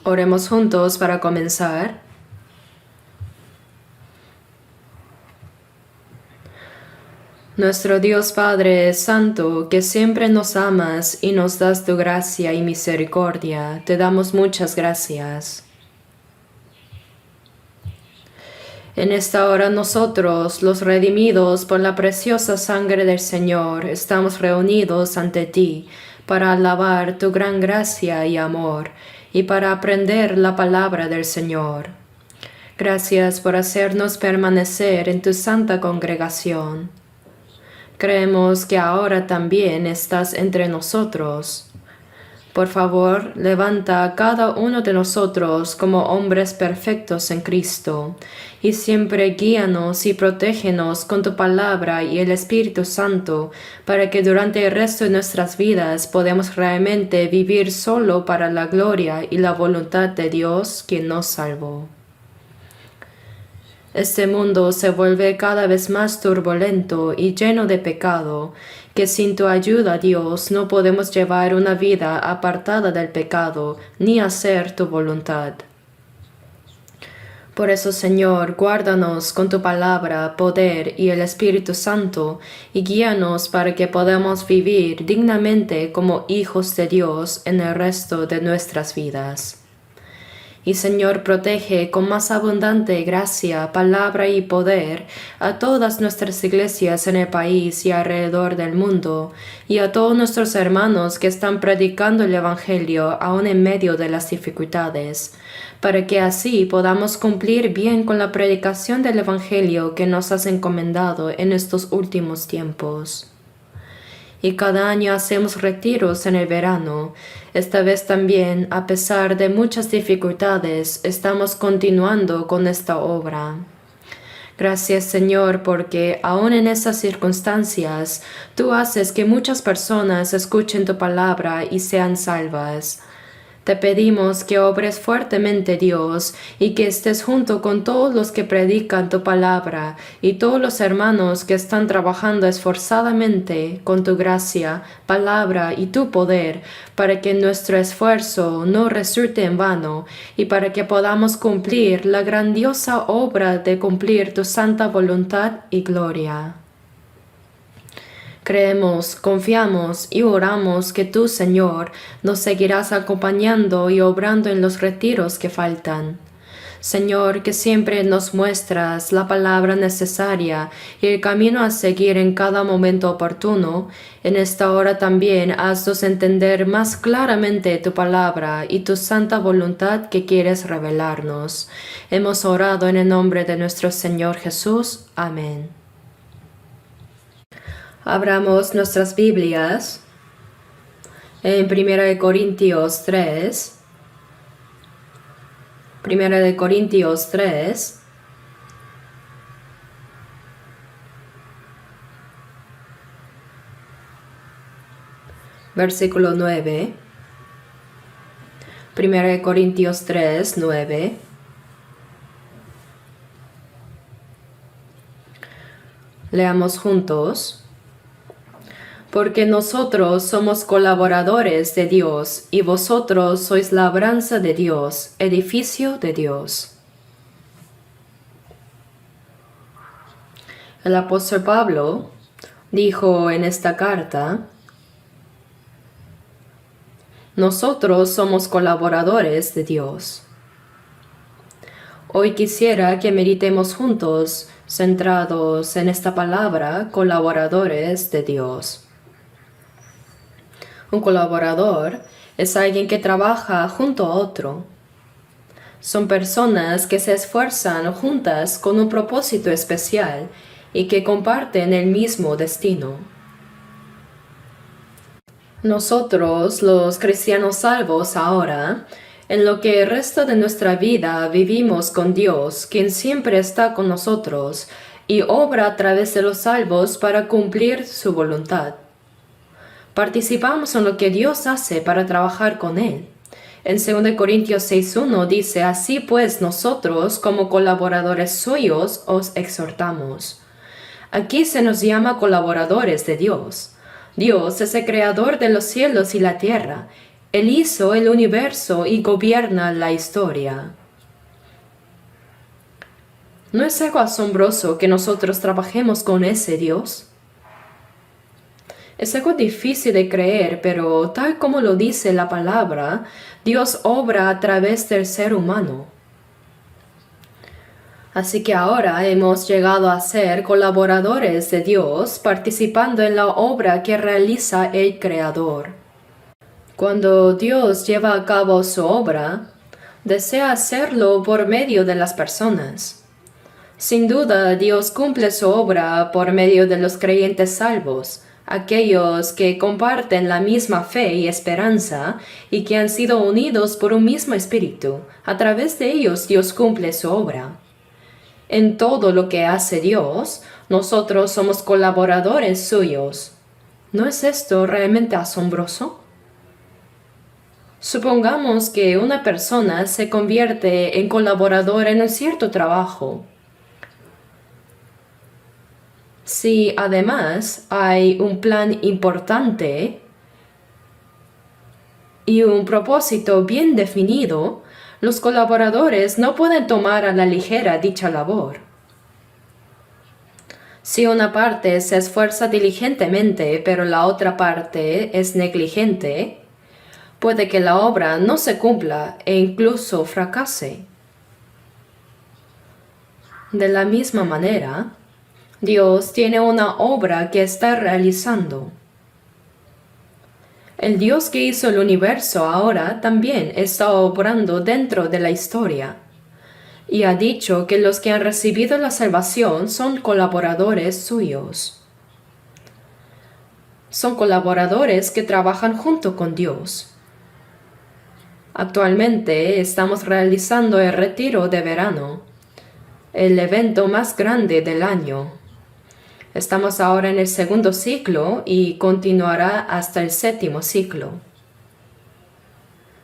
Oremos juntos para comenzar. Nuestro Dios Padre Santo, que siempre nos amas y nos das tu gracia y misericordia, te damos muchas gracias. En esta hora nosotros, los redimidos por la preciosa sangre del Señor, estamos reunidos ante ti para alabar tu gran gracia y amor y para aprender la palabra del Señor. Gracias por hacernos permanecer en tu santa congregación. Creemos que ahora también estás entre nosotros. Por favor, levanta a cada uno de nosotros como hombres perfectos en Cristo, y siempre guíanos y protégenos con tu palabra y el Espíritu Santo, para que durante el resto de nuestras vidas podamos realmente vivir solo para la gloria y la voluntad de Dios, quien nos salvó. Este mundo se vuelve cada vez más turbulento y lleno de pecado, que sin tu ayuda, Dios, no podemos llevar una vida apartada del pecado, ni hacer tu voluntad. Por eso, Señor, guárdanos con tu palabra, poder y el Espíritu Santo, y guíanos para que podamos vivir dignamente como hijos de Dios en el resto de nuestras vidas. Y Señor, protege con más abundante gracia, palabra y poder a todas nuestras iglesias en el país y alrededor del mundo, y a todos nuestros hermanos que están predicando el Evangelio aún en medio de las dificultades, para que así podamos cumplir bien con la predicación del Evangelio que nos has encomendado en estos últimos tiempos. Y cada año hacemos retiros en el verano. Esta vez también, a pesar de muchas dificultades, estamos continuando con esta obra. Gracias, Señor, porque aún en esas circunstancias, tú haces que muchas personas escuchen tu palabra y sean salvas. Te pedimos que obres fuertemente, Dios, y que estés junto con todos los que predican tu palabra y todos los hermanos que están trabajando esforzadamente con tu gracia, palabra y tu poder, para que nuestro esfuerzo no resulte en vano y para que podamos cumplir la grandiosa obra de cumplir tu santa voluntad y gloria. Creemos, confiamos y oramos que tú, Señor, nos seguirás acompañando y obrando en los retiros que faltan. Señor, que siempre nos muestras la palabra necesaria y el camino a seguir en cada momento oportuno, en esta hora también haznos entender más claramente tu palabra y tu santa voluntad que quieres revelarnos. Hemos orado en el nombre de nuestro Señor Jesús. Amén. Abramos nuestras Biblias en 1 Corintios 3. 1 Corintios 3. Versículo 9. 1 Corintios 3, 9. Leamos juntos. Porque nosotros somos colaboradores de Dios, y vosotros sois labranza de Dios, edificio de Dios. El apóstol Pablo dijo en esta carta: nosotros somos colaboradores de Dios. Hoy quisiera que meditemos juntos, centrados en esta palabra, colaboradores de Dios. Un colaborador es alguien que trabaja junto a otro. Son personas que se esfuerzan juntas con un propósito especial y que comparten el mismo destino. Nosotros, los cristianos salvos ahora, en lo que el resto de nuestra vida vivimos con Dios, quien siempre está con nosotros y obra a través de los salvos para cumplir su voluntad. Participamos en lo que Dios hace para trabajar con Él. En 2 Corintios 6:1 dice: así pues nosotros, como colaboradores suyos, os exhortamos. Aquí se nos llama colaboradores de Dios. Dios es el creador de los cielos y la tierra. Él hizo el universo y gobierna la historia. ¿No es algo asombroso que nosotros trabajemos con ese Dios? Es algo difícil de creer, pero tal como lo dice la palabra, Dios obra a través del ser humano. Así que ahora hemos llegado a ser colaboradores de Dios, participando en la obra que realiza el Creador. Cuando Dios lleva a cabo su obra, desea hacerlo por medio de las personas. Sin duda, Dios cumple su obra por medio de los creyentes salvos, aquellos que comparten la misma fe y esperanza y que han sido unidos por un mismo espíritu. A través de ellos Dios cumple su obra. En todo lo que hace Dios, nosotros somos colaboradores suyos. ¿No es esto realmente asombroso? Supongamos que una persona se convierte en colaborador en un cierto trabajo. Si además hay un plan importante y un propósito bien definido, los colaboradores no pueden tomar a la ligera dicha labor. Si una parte se esfuerza diligentemente, pero la otra parte es negligente, puede que la obra no se cumpla e incluso fracase. De la misma manera, Dios tiene una obra que está realizando. El Dios que hizo el universo ahora también está obrando dentro de la historia. Y ha dicho que los que han recibido la salvación son colaboradores suyos. Son colaboradores que trabajan junto con Dios. Actualmente estamos realizando el retiro de verano, el evento más grande del año. Estamos ahora en el segundo ciclo y continuará hasta el séptimo ciclo.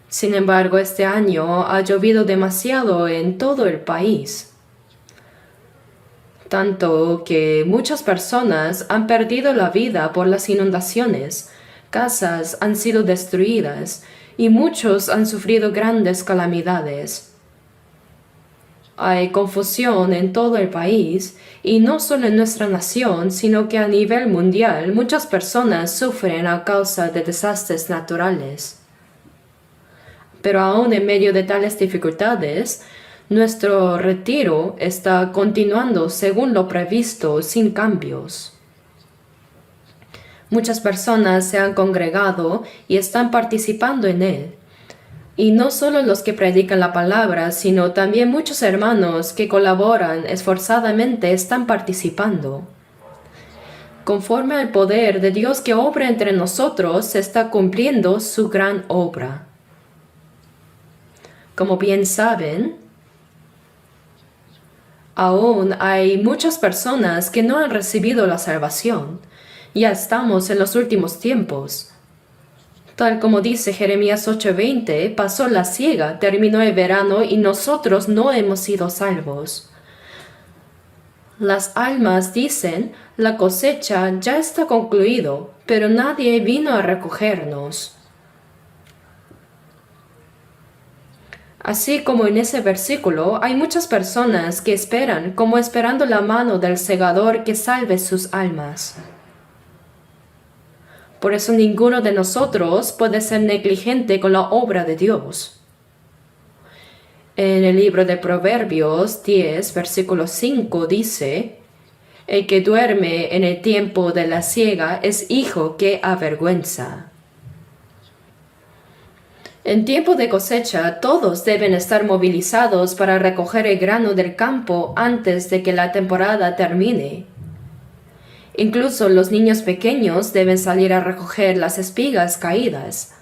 Sin embargo, este año ha llovido demasiado en todo el país, tanto que muchas personas han perdido la vida por las inundaciones, casas han sido destruidas y muchos han sufrido grandes calamidades. Hay confusión en todo el país, y no solo en nuestra nación, sino que a nivel mundial muchas personas sufren a causa de desastres naturales. Pero aún en medio de tales dificultades, nuestro retiro está continuando según lo previsto, sin cambios. Muchas personas se han congregado y están participando en él. Y no solo los que predican la palabra, sino también muchos hermanos que colaboran esforzadamente están participando. Conforme al poder de Dios que obra entre nosotros, se está cumpliendo su gran obra. Como bien saben, aún hay muchas personas que no han recibido la salvación. Ya estamos en los últimos tiempos. Tal como dice Jeremías 8:20, pasó la siega, terminó el verano y nosotros no hemos sido salvos. Las almas dicen, la cosecha ya está concluido, pero nadie vino a recogernos. Así como en ese versículo, hay muchas personas que esperan, como esperando la mano del segador que salve sus almas. Por eso ninguno de nosotros puede ser negligente con la obra de Dios. En el libro de Proverbios 10, versículo 5 dice, el que duerme en el tiempo de la siega es hijo que avergüenza. En tiempo de cosecha, todos deben estar movilizados para recoger el grano del campo antes de que la temporada termine. Incluso los niños pequeños deben salir a recoger las espigas caídas.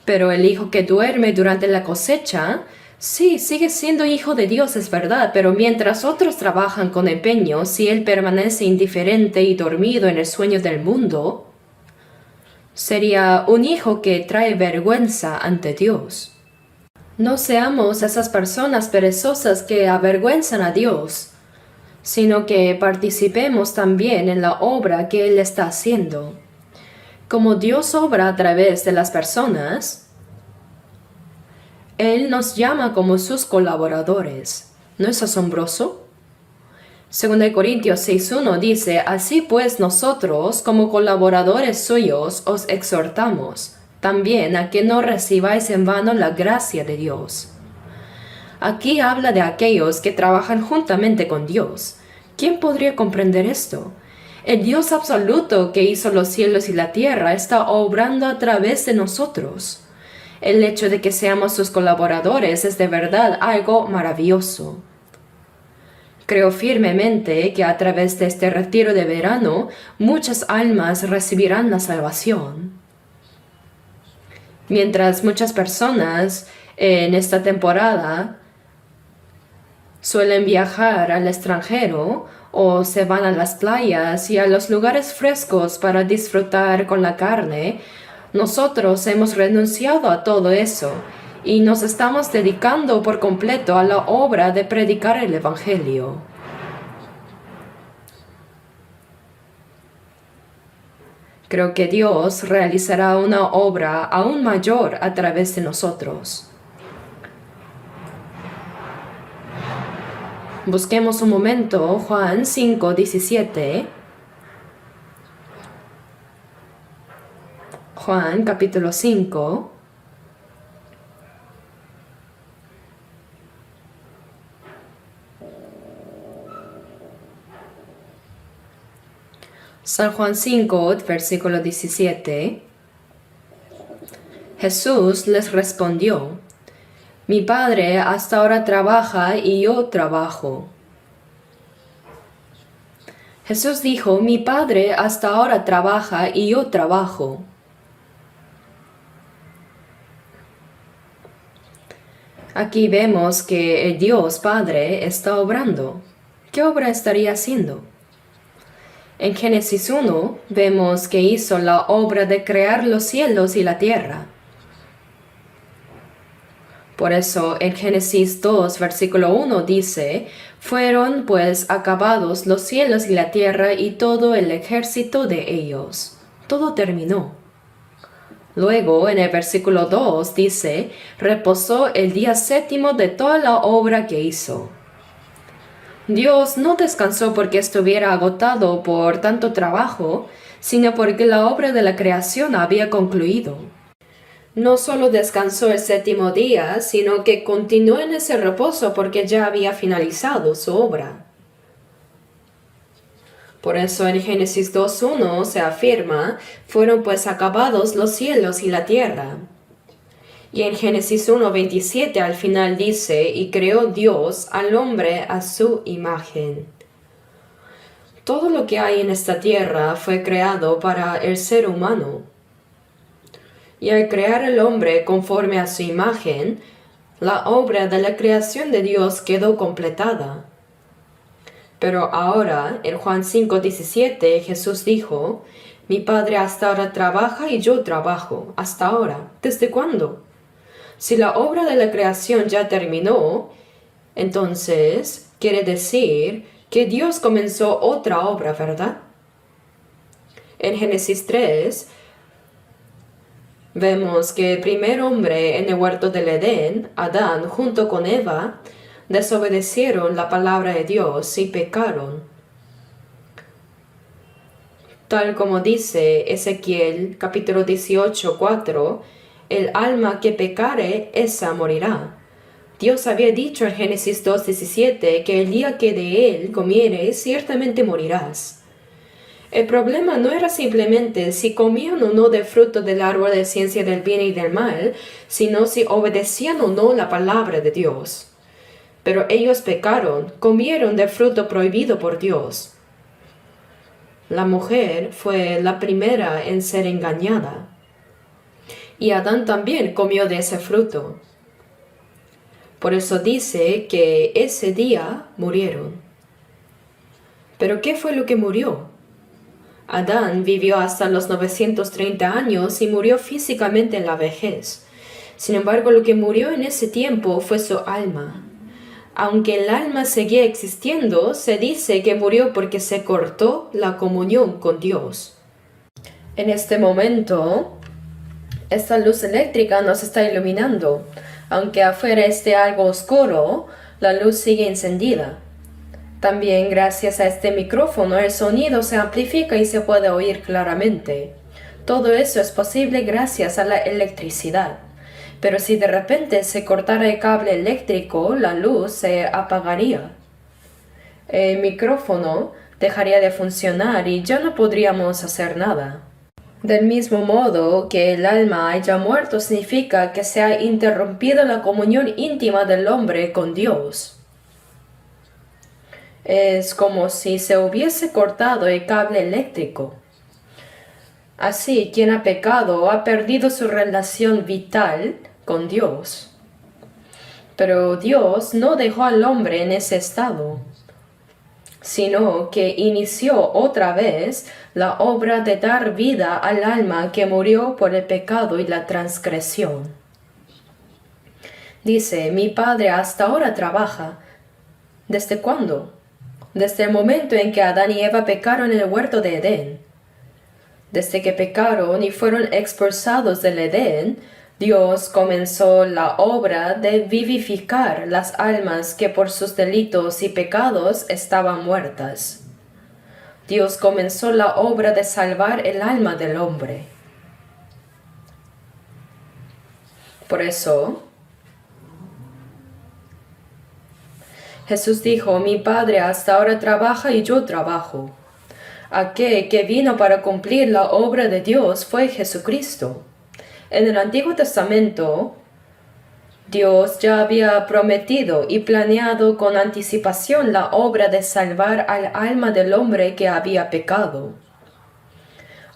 Pero el hijo que duerme durante la cosecha, sí, sigue siendo hijo de Dios, es verdad, pero mientras otros trabajan con empeño, si él permanece indiferente y dormido en el sueño del mundo, sería un hijo que trae vergüenza ante Dios. No seamos esas personas perezosas que avergüenzan a Dios, sino que participemos también en la obra que Él está haciendo. Como Dios obra a través de las personas, Él nos llama como sus colaboradores. ¿No es asombroso? 2 Corintios 6:1 dice, así pues nosotros, como colaboradores suyos, os exhortamos también a que no recibáis en vano la gracia de Dios. Aquí habla de aquellos que trabajan juntamente con Dios. ¿Quién podría comprender esto? El Dios absoluto que hizo los cielos y la tierra está obrando a través de nosotros. El hecho de que seamos sus colaboradores es de verdad algo maravilloso. Creo firmemente que a través de este retiro de verano, muchas almas recibirán la salvación. Mientras muchas personas en esta temporada suelen viajar al extranjero o se van a las playas y a los lugares frescos para disfrutar con la carne, nosotros hemos renunciado a todo eso y nos estamos dedicando por completo a la obra de predicar el Evangelio. Creo que Dios realizará una obra aún mayor a través de nosotros. Busquemos un momento Juan 5:17. Juan capítulo 5. San Juan 5, versículo 17. Jesús les respondió, mi Padre hasta ahora trabaja y yo trabajo. Jesús dijo, mi Padre hasta ahora trabaja y yo trabajo. Aquí vemos que el Dios Padre está obrando. ¿Qué obra estaría haciendo? En Génesis 1 vemos que hizo la obra de crear los cielos y la tierra. Por eso en Génesis 2, versículo 1 dice, fueron pues acabados los cielos y la tierra y todo el ejército de ellos. Todo terminó. Luego en el versículo 2 dice, reposó el día séptimo de toda la obra que hizo. Dios no descansó porque estuviera agotado por tanto trabajo, sino porque la obra de la creación había concluido. No solo descansó el séptimo día, sino que continuó en ese reposo porque ya había finalizado su obra. Por eso en Génesis 2:1 se afirma, fueron pues acabados los cielos y la tierra. Y en Génesis 1:27 al final dice, y creó Dios al hombre a su imagen. Todo lo que hay en esta tierra fue creado para el ser humano. Y al crear el hombre conforme a su imagen, la obra de la creación de Dios quedó completada. Pero ahora, en Juan 5:17, Jesús dijo, mi Padre hasta ahora trabaja y yo trabajo. ¿Hasta ahora? ¿Desde cuándo? Si la obra de la creación ya terminó, entonces quiere decir que Dios comenzó otra obra, ¿verdad? En Génesis 3 vemos que el primer hombre en el huerto del Edén, Adán, junto con Eva, desobedecieron la palabra de Dios y pecaron. Tal como dice Ezequiel capítulo 18:4, el alma que pecare, esa morirá. Dios había dicho en Génesis 2:17 que el día que de él comieres, ciertamente morirás. El problema no era simplemente si comían o no del fruto del árbol de ciencia del bien y del mal, sino si obedecían o no la palabra de Dios. Pero ellos pecaron, comieron del fruto prohibido por Dios. La mujer fue la primera en ser engañada. Y Adán también comió de ese fruto. Por eso dice que ese día murieron. ¿Pero qué fue lo que murió? Adán vivió hasta los 930 años y murió físicamente en la vejez. Sin embargo, lo que murió en ese tiempo fue su alma. Aunque el alma seguía existiendo, se dice que murió porque se cortó la comunión con Dios. En este momento, esta luz eléctrica nos está iluminando. Aunque afuera esté algo oscuro, la luz sigue encendida. También gracias a este micrófono el sonido se amplifica y se puede oír claramente. Todo eso es posible gracias a la electricidad. Pero si de repente se cortara el cable eléctrico, la luz se apagaría. El micrófono dejaría de funcionar y ya no podríamos hacer nada. Del mismo modo que el alma haya muerto significa que se ha interrumpido la comunión íntima del hombre con Dios. Es como si se hubiese cortado el cable eléctrico. Así, quien ha pecado ha perdido su relación vital con Dios. Pero Dios no dejó al hombre en ese estado, sino que inició otra vez la obra de dar vida al alma que murió por el pecado y la transgresión. Dice, mi Padre hasta ahora trabaja. ¿Desde cuándo? Desde el momento en que Adán y Eva pecaron en el huerto de Edén. Desde que pecaron y fueron expulsados del Edén, Dios comenzó la obra de vivificar las almas que por sus delitos y pecados estaban muertas. Dios comenzó la obra de salvar el alma del hombre. Por eso, Jesús dijo, mi Padre hasta ahora trabaja y yo trabajo. Aquel que vino para cumplir la obra de Dios fue Jesucristo. En el Antiguo Testamento, Dios ya había prometido y planeado con anticipación la obra de salvar al alma del hombre que había pecado.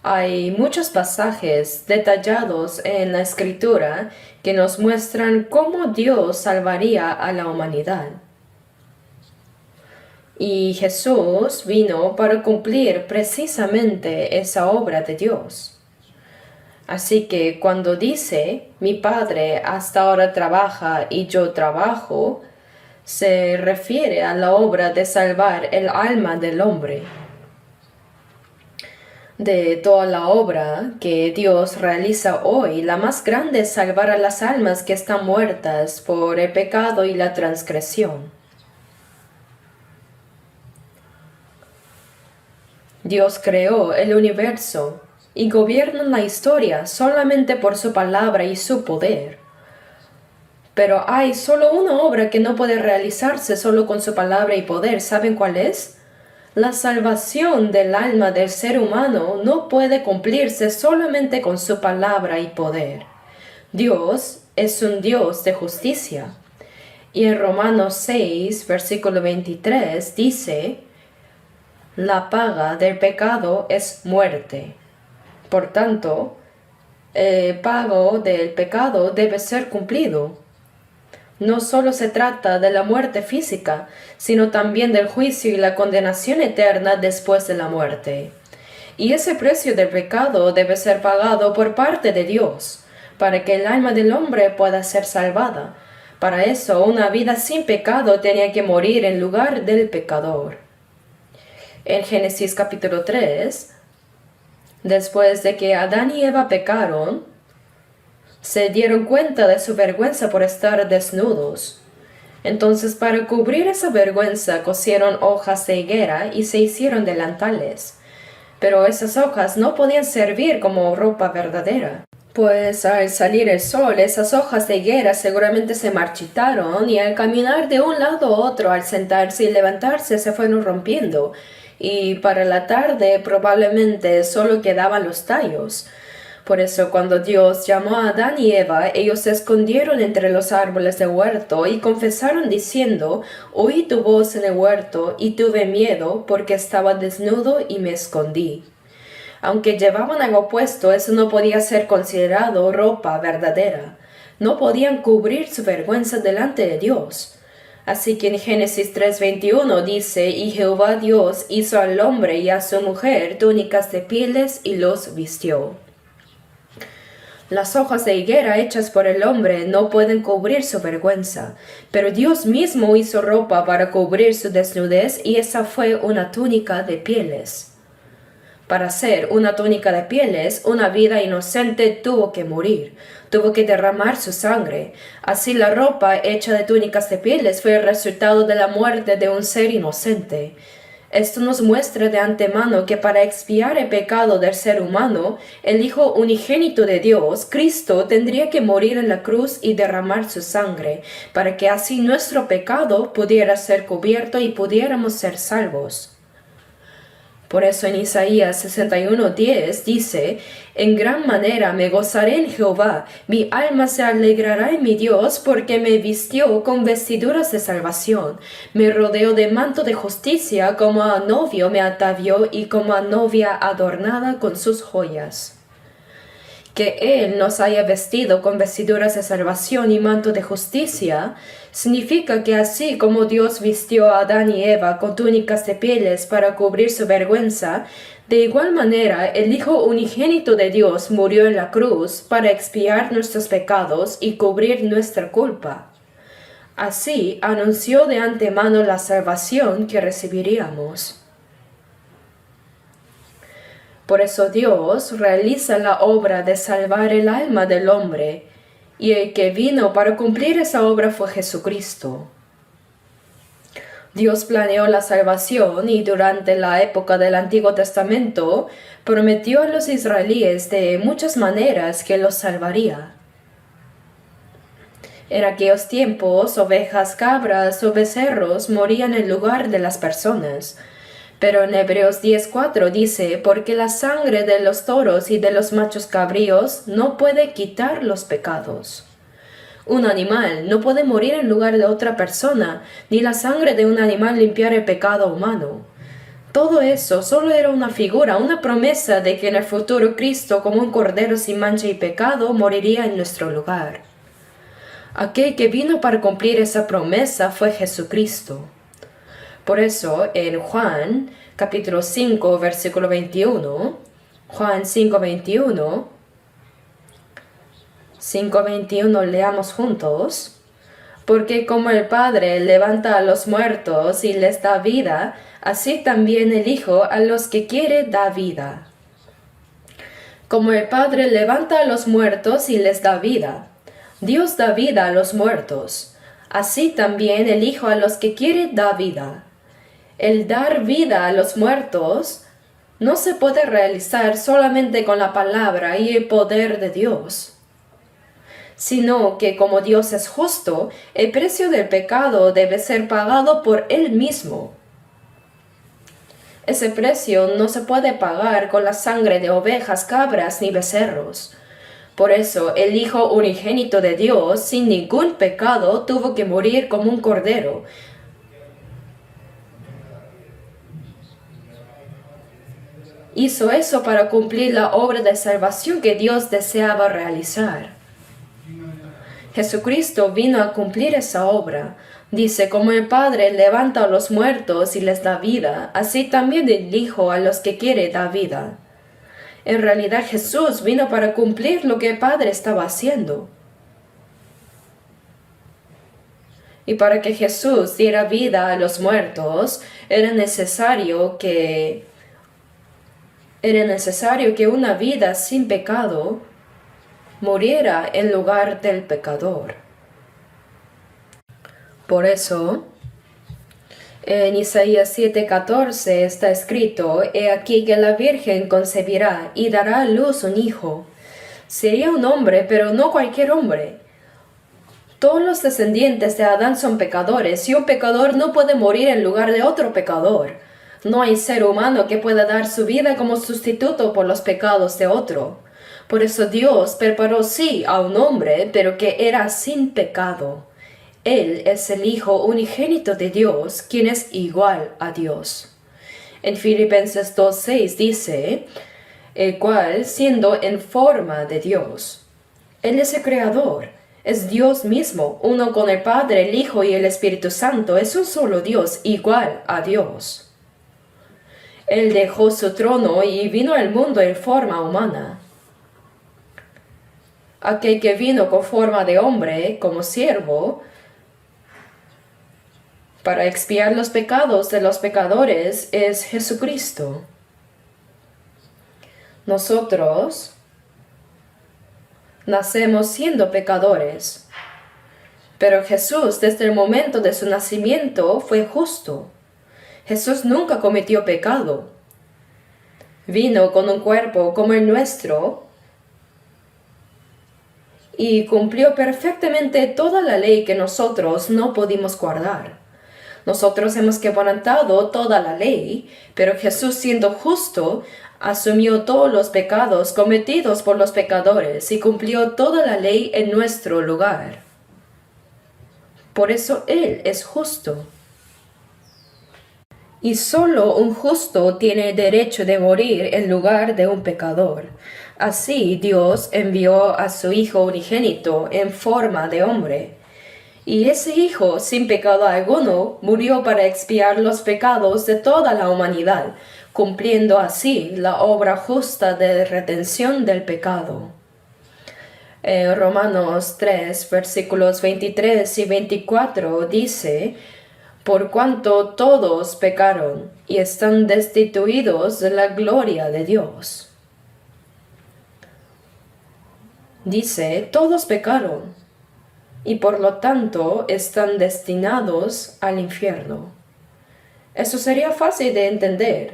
Hay muchos pasajes detallados en la Escritura que nos muestran cómo Dios salvaría a la humanidad. Y Jesús vino para cumplir precisamente esa obra de Dios. Así que cuando dice, mi Padre hasta ahora trabaja y yo trabajo, se refiere a la obra de salvar el alma del hombre. De toda la obra que Dios realiza hoy, la más grande es salvar a las almas que están muertas por el pecado y la transgresión. Dios creó el universo y gobierna la historia solamente por su palabra y su poder. Pero hay solo una obra que no puede realizarse solo con su palabra y poder. ¿Saben cuál es? La salvación del alma del ser humano no puede cumplirse solamente con su palabra y poder. Dios es un Dios de justicia. Y en Romanos 6, versículo 23 dice, la paga del pecado es muerte. Por tanto, el pago del pecado debe ser cumplido. No solo se trata de la muerte física, sino también del juicio y la condenación eterna después de la muerte. Y ese precio del pecado debe ser pagado por parte de Dios, para que el alma del hombre pueda ser salvada. Para eso, una vida sin pecado tenía que morir en lugar del pecador. En Génesis capítulo 3, después de que Adán y Eva pecaron, se dieron cuenta de su vergüenza por estar desnudos. Entonces, para cubrir esa vergüenza, cosieron hojas de higuera y se hicieron delantales. Pero esas hojas no podían servir como ropa verdadera, pues al salir el sol, esas hojas de higuera seguramente se marchitaron y al caminar de un lado a otro, al sentarse y levantarse, se fueron rompiendo. Y para la tarde probablemente solo quedaban los tallos. Por eso cuando Dios llamó a Adán y Eva, ellos se escondieron entre los árboles del huerto y confesaron diciendo, oí tu voz en el huerto y tuve miedo porque estaba desnudo y me escondí. Aunque llevaban algo puesto, eso no podía ser considerado ropa verdadera. No podían cubrir su vergüenza delante de Dios. Así que en Génesis 3:21 dice, y Jehová Dios hizo al hombre y a su mujer túnicas de pieles y los vistió. Las hojas de higuera hechas por el hombre no pueden cubrir su vergüenza, pero Dios mismo hizo ropa para cubrir su desnudez y esa fue una túnica de pieles. Para hacer una túnica de pieles, una vida inocente tuvo que morir, tuvo que derramar su sangre. Así la ropa hecha de túnicas de pieles fue el resultado de la muerte de un ser inocente. Esto nos muestra de antemano que para expiar el pecado del ser humano, el Hijo unigénito de Dios, Cristo, tendría que morir en la cruz y derramar su sangre, para que así nuestro pecado pudiera ser cubierto y pudiéramos ser salvos. Por eso en Isaías 61:10 dice: En gran manera me gozaré en Jehová, mi alma se alegrará en mi Dios, porque me vistió con vestiduras de salvación, me rodeó de manto de justicia, como a novio me atavió y como a novia adornada con sus joyas. Que Él nos haya vestido con vestiduras de salvación y manto de justicia, significa que así como Dios vistió a Adán y Eva con túnicas de pieles para cubrir su vergüenza, de igual manera el Hijo unigénito de Dios murió en la cruz para expiar nuestros pecados y cubrir nuestra culpa. Así anunció de antemano la salvación que recibiríamos. Por eso Dios realiza la obra de salvar el alma del hombre, y el que vino para cumplir esa obra fue Jesucristo. Dios planeó la salvación y durante la época del Antiguo Testamento prometió a los israelíes de muchas maneras que los salvaría. En aquellos tiempos, ovejas, cabras o becerros morían en lugar de las personas. Pero en Hebreos 10:4 dice: porque la sangre de los toros y de los machos cabríos no puede quitar los pecados. Un animal no puede morir en lugar de otra persona, ni la sangre de un animal limpiar el pecado humano. Todo eso solo era una figura, una promesa de que en el futuro Cristo, como un cordero sin mancha y pecado, moriría en nuestro lugar. Aquel que vino para cumplir esa promesa fue Jesucristo. Por eso, en Juan, capítulo 5, versículo 21, Juan 5:21, 5:21, leamos juntos: porque como el Padre levanta a los muertos y les da vida, así también el Hijo a los que quiere da vida. Como el Padre levanta a los muertos y les da vida, Dios da vida a los muertos, así también el Hijo a los que quiere da vida. El dar vida a los muertos no se puede realizar solamente con la palabra y el poder de Dios, sino que como Dios es justo, el precio del pecado debe ser pagado por Él mismo. Ese precio no se puede pagar con la sangre de ovejas, cabras ni becerros. Por eso el Hijo unigénito de Dios, sin ningún pecado, tuvo que morir como un cordero. Hizo eso para cumplir la obra de salvación que Dios deseaba realizar. Jesucristo vino a cumplir esa obra. Dice: como el Padre levanta a los muertos y les da vida, así también el Hijo a los que quiere da vida. En realidad Jesús vino para cumplir lo que el Padre estaba haciendo. Y para que Jesús diera vida a los muertos, era necesario que una vida sin pecado muriera en lugar del pecador. Por eso, en Isaías 7:14 está escrito: he aquí que la Virgen concebirá y dará a luz un hijo. Sería un hombre, pero no cualquier hombre. Todos los descendientes de Adán son pecadores, y un pecador no puede morir en lugar de otro pecador. No hay ser humano que pueda dar su vida como sustituto por los pecados de otro. Por eso Dios preparó sí a un hombre, pero que era sin pecado. Él es el Hijo unigénito de Dios, quien es igual a Dios. En Filipenses 2:6 dice: el cual, siendo en forma de Dios, Él es el Creador, es Dios mismo, uno con el Padre, el Hijo y el Espíritu Santo, es un solo Dios, igual a Dios. Él dejó su trono y vino al mundo en forma humana. Aquel que vino con forma de hombre, como siervo, para expiar los pecados de los pecadores, es Jesucristo. Nosotros nacemos siendo pecadores, pero Jesús desde el momento de su nacimiento fue justo. Jesús nunca cometió pecado. Vino con un cuerpo como el nuestro y cumplió perfectamente toda la ley que nosotros no pudimos guardar. Nosotros hemos quebrantado toda la ley, pero Jesús, siendo justo, asumió todos los pecados cometidos por los pecadores y cumplió toda la ley en nuestro lugar. Por eso Él es justo. Y solo un justo tiene el derecho de morir en lugar de un pecador. Así Dios envió a su Hijo unigénito en forma de hombre. Y ese Hijo, sin pecado alguno, murió para expiar los pecados de toda la humanidad, cumpliendo así la obra justa de redención del pecado. Romanos 3, versículos 23 y 24 dice: por cuanto todos pecaron y están destituidos de la gloria de Dios. Dice, todos pecaron y por lo tanto están destinados al infierno. Eso sería fácil de entender,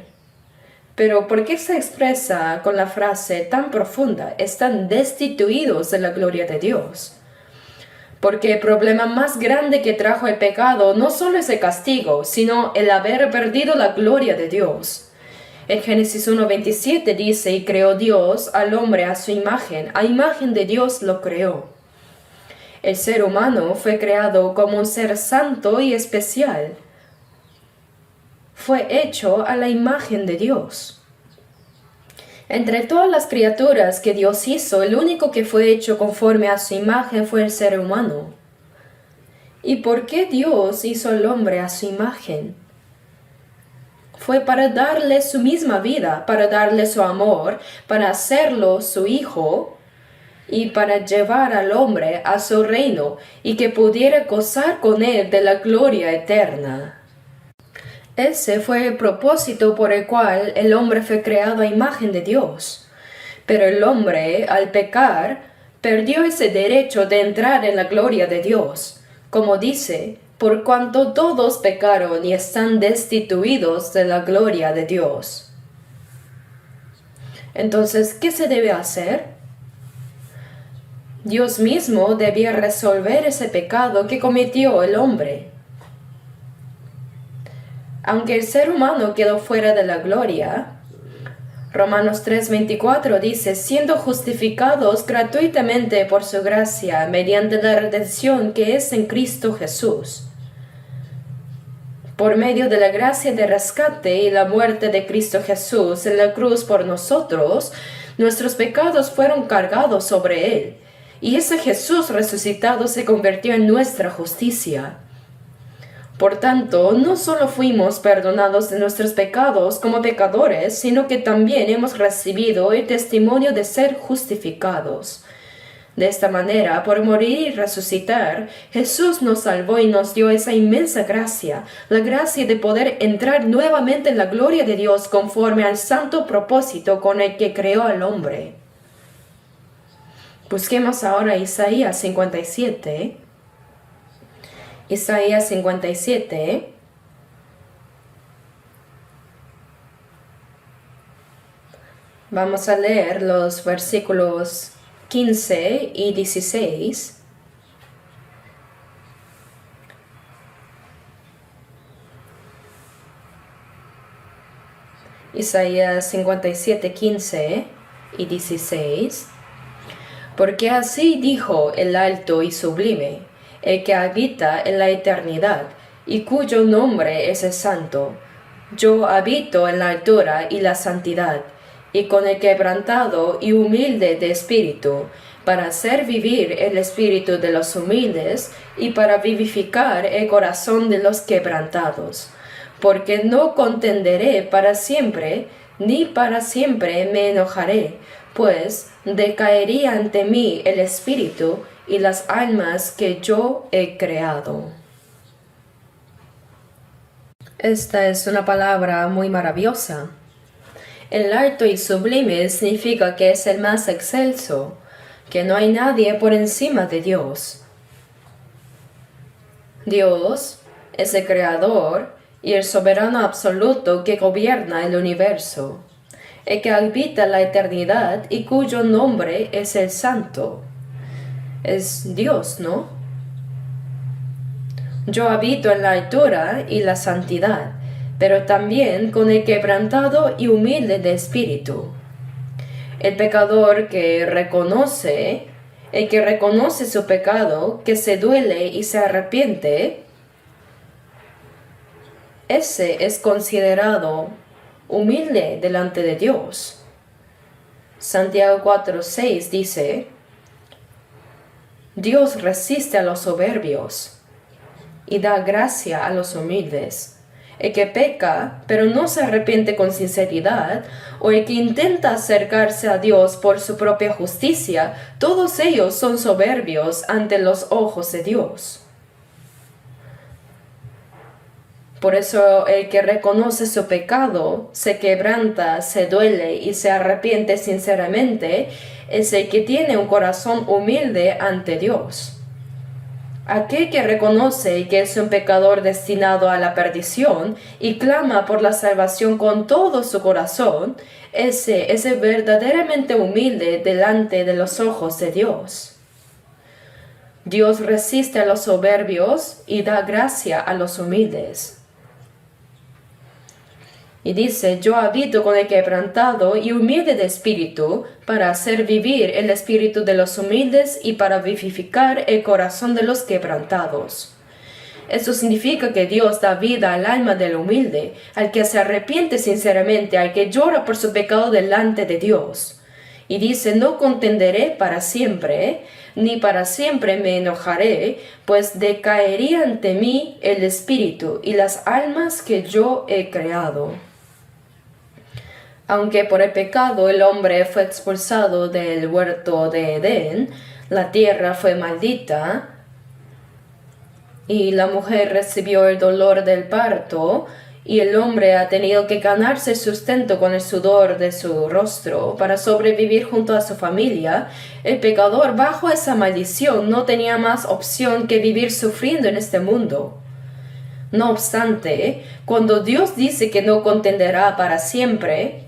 pero ¿por qué se expresa con la frase tan profunda, están destituidos de la gloria de Dios? Porque el problema más grande que trajo el pecado no solo es el castigo, sino el haber perdido la gloria de Dios. En Génesis 1:27 dice, y creó Dios al hombre a su imagen, a imagen de Dios lo creó. El ser humano fue creado como un ser santo y especial. Fue hecho a la imagen de Dios. Entre todas las criaturas que Dios hizo, el único que fue hecho conforme a su imagen fue el ser humano. ¿Y por qué Dios hizo al hombre a su imagen? Fue para darle su misma vida, para darle su amor, para hacerlo su hijo y para llevar al hombre a su reino y que pudiera gozar con él de la gloria eterna. Ese fue el propósito por el cual el hombre fue creado a imagen de Dios. Pero el hombre, al pecar, perdió ese derecho de entrar en la gloria de Dios. Como dice, por cuanto todos pecaron y están destituidos de la gloria de Dios. Entonces, ¿qué se debe hacer? Dios mismo debía resolver ese pecado que cometió el hombre. Aunque el ser humano quedó fuera de la gloria, Romanos 3:24 dice, siendo justificados gratuitamente por su gracia, mediante la redención que es en Cristo Jesús. Por medio de la gracia de rescate y la muerte de Cristo Jesús en la cruz por nosotros, nuestros pecados fueron cargados sobre Él, y ese Jesús resucitado se convirtió en nuestra justicia. Por tanto, no solo fuimos perdonados de nuestros pecados como pecadores, sino que también hemos recibido el testimonio de ser justificados. De esta manera, por morir y resucitar, Jesús nos salvó y nos dio esa inmensa gracia, la gracia de poder entrar nuevamente en la gloria de Dios conforme al santo propósito con el que creó al hombre. Busquemos ahora Isaías 57. Isaías 57. Vamos a leer los versículos 15 y 16. Isaías 57, 15 y 16. Porque así dijo el alto y sublime, el que habita en la eternidad, y cuyo nombre es el Santo. Yo habito en la altura y la santidad, y con el quebrantado y humilde de espíritu, para hacer vivir el espíritu de los humildes, y para vivificar el corazón de los quebrantados. Porque no contenderé para siempre, ni para siempre me enojaré, pues decaería ante mí el espíritu y las almas que yo he creado. Esta es una palabra muy maravillosa. El alto y sublime significa que es el más excelso, que no hay nadie por encima de Dios. Dios es el creador y el soberano absoluto que gobierna el universo, el que habita la eternidad y cuyo nombre es el Santo. Es Dios, ¿no? Yo habito en la altura y la santidad, pero también con el quebrantado y humilde de espíritu. El pecador el que reconoce su pecado, que se duele y se arrepiente, ese es considerado humilde delante de Dios. Santiago 4:6 dice: Dios resiste a los soberbios y da gracia a los humildes. El que peca, pero no se arrepiente con sinceridad, o el que intenta acercarse a Dios por su propia justicia, todos ellos son soberbios ante los ojos de Dios. Por eso el que reconoce su pecado, se quebranta, se duele y se arrepiente sinceramente, es el que tiene un corazón humilde ante Dios. Aquel que reconoce que es un pecador destinado a la perdición y clama por la salvación con todo su corazón, ese es verdaderamente humilde delante de los ojos de Dios. Dios resiste a los soberbios y da gracia a los humildes. Y dice: yo habito con el quebrantado y humilde de espíritu, para hacer vivir el espíritu de los humildes y para vivificar el corazón de los quebrantados. Esto significa que Dios da vida al alma del humilde, al que se arrepiente sinceramente, al que llora por su pecado delante de Dios. Y dice: no contenderé para siempre, ni para siempre me enojaré, pues decaería ante mí el espíritu y las almas que yo he creado. Aunque por el pecado el hombre fue expulsado del huerto de Edén, la tierra fue maldita y la mujer recibió el dolor del parto, y el hombre ha tenido que ganarse sustento con el sudor de su rostro para sobrevivir junto a su familia. El pecador, bajo esa maldición, no tenía más opción que vivir sufriendo en este mundo. No obstante, cuando Dios dice que no contenderá para siempre,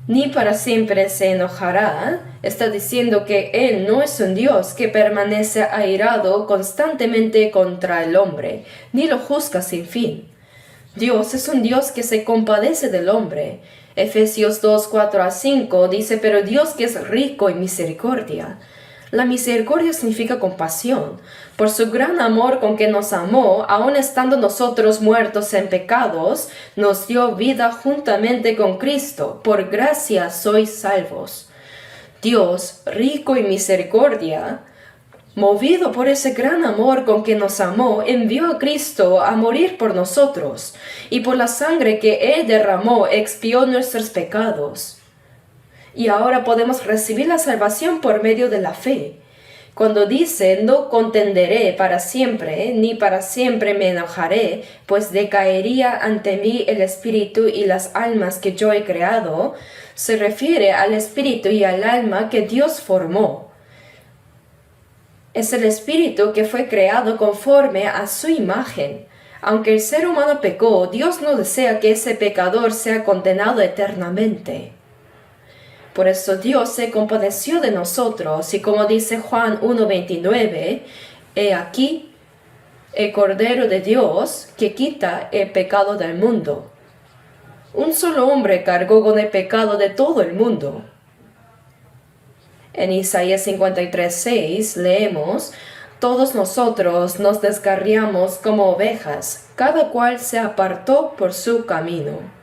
ni para siempre se enojará, está diciendo que Él no es un Dios que permanece airado constantemente contra el hombre, ni lo juzga sin fin. Dios es un Dios que se compadece del hombre. Efesios 2:4-5 dice: pero Dios, que es rico en misericordia. La misericordia significa compasión. Por su gran amor con que nos amó, aun estando nosotros muertos en pecados, nos dio vida juntamente con Cristo. Por gracia sois salvos. Dios, rico en misericordia, movido por ese gran amor con que nos amó, envió a Cristo a morir por nosotros, y por la sangre que Él derramó expió nuestros pecados. Y ahora podemos recibir la salvación por medio de la fe. Cuando dice: no contenderé para siempre, ni para siempre me enojaré, pues decaería ante mí el espíritu y las almas que yo he creado, se refiere al espíritu y al alma que Dios formó. Es el espíritu que fue creado conforme a su imagen. Aunque el ser humano pecó, Dios no desea que ese pecador sea condenado eternamente. Por eso Dios se compadeció de nosotros, y como dice Juan 1:29, he aquí el Cordero de Dios que quita el pecado del mundo. Un solo hombre cargó con el pecado de todo el mundo. En Isaías 53:6 leemos: todos nosotros nos descarriamos como ovejas, cada cual se apartó por su camino.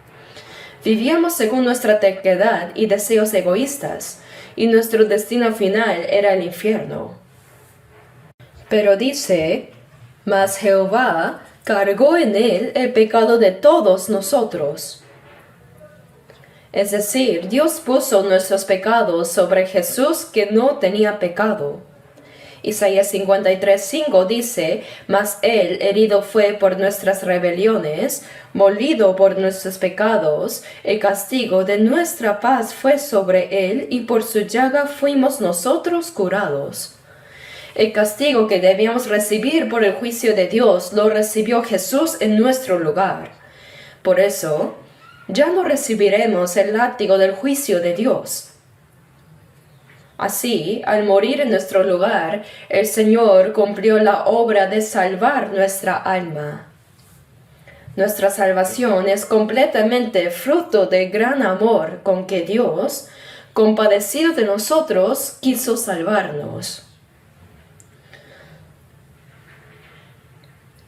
Vivíamos según nuestra terquedad y deseos egoístas, y nuestro destino final era el infierno. Pero dice: mas Jehová cargó en él el pecado de todos nosotros. Es decir, Dios puso nuestros pecados sobre Jesús, que no tenía pecado. Isaías 53:5 dice, mas Él herido fue por nuestras rebeliones, molido por nuestros pecados, el castigo de nuestra paz fue sobre Él, y por su llaga fuimos nosotros curados. El castigo que debíamos recibir por el juicio de Dios lo recibió Jesús en nuestro lugar. Por eso, ya no recibiremos el látigo del juicio de Dios. Así, al morir en nuestro lugar, el Señor cumplió la obra de salvar nuestra alma. Nuestra salvación es completamente fruto del gran amor con que Dios, compadecido de nosotros, quiso salvarnos.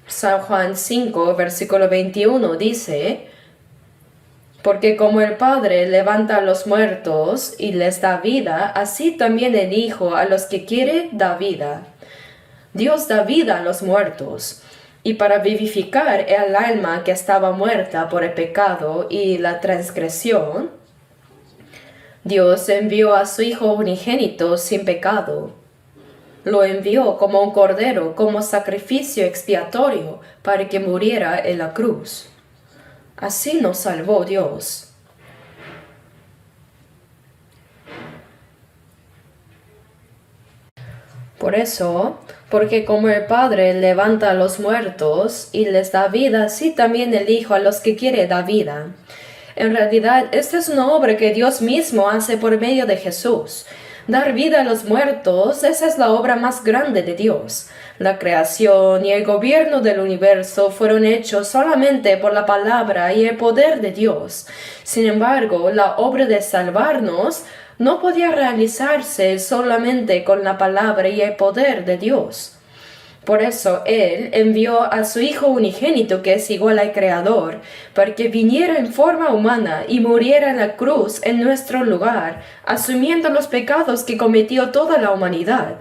San Juan 5, versículo 21 dice, porque como el Padre levanta a los muertos y les da vida, así también el Hijo a los que quiere da vida. Dios da vida a los muertos, y para vivificar el alma que estaba muerta por el pecado y la transgresión, Dios envió a su Hijo unigénito sin pecado. Lo envió como un cordero, como sacrificio expiatorio, para que muriera en la cruz. Así nos salvó Dios. Por eso, porque como el Padre levanta a los muertos y les da vida, así también el Hijo a los que quiere da vida. En realidad, esta es una obra que Dios mismo hace por medio de Jesús. Dar vida a los muertos, esa es la obra más grande de Dios. La creación y el gobierno del universo fueron hechos solamente por la palabra y el poder de Dios. Sin embargo, la obra de salvarnos no podía realizarse solamente con la palabra y el poder de Dios. Por eso Él envió a su Hijo unigénito, que es igual al Creador, para que viniera en forma humana y muriera en la cruz en nuestro lugar, asumiendo los pecados que cometió toda la humanidad.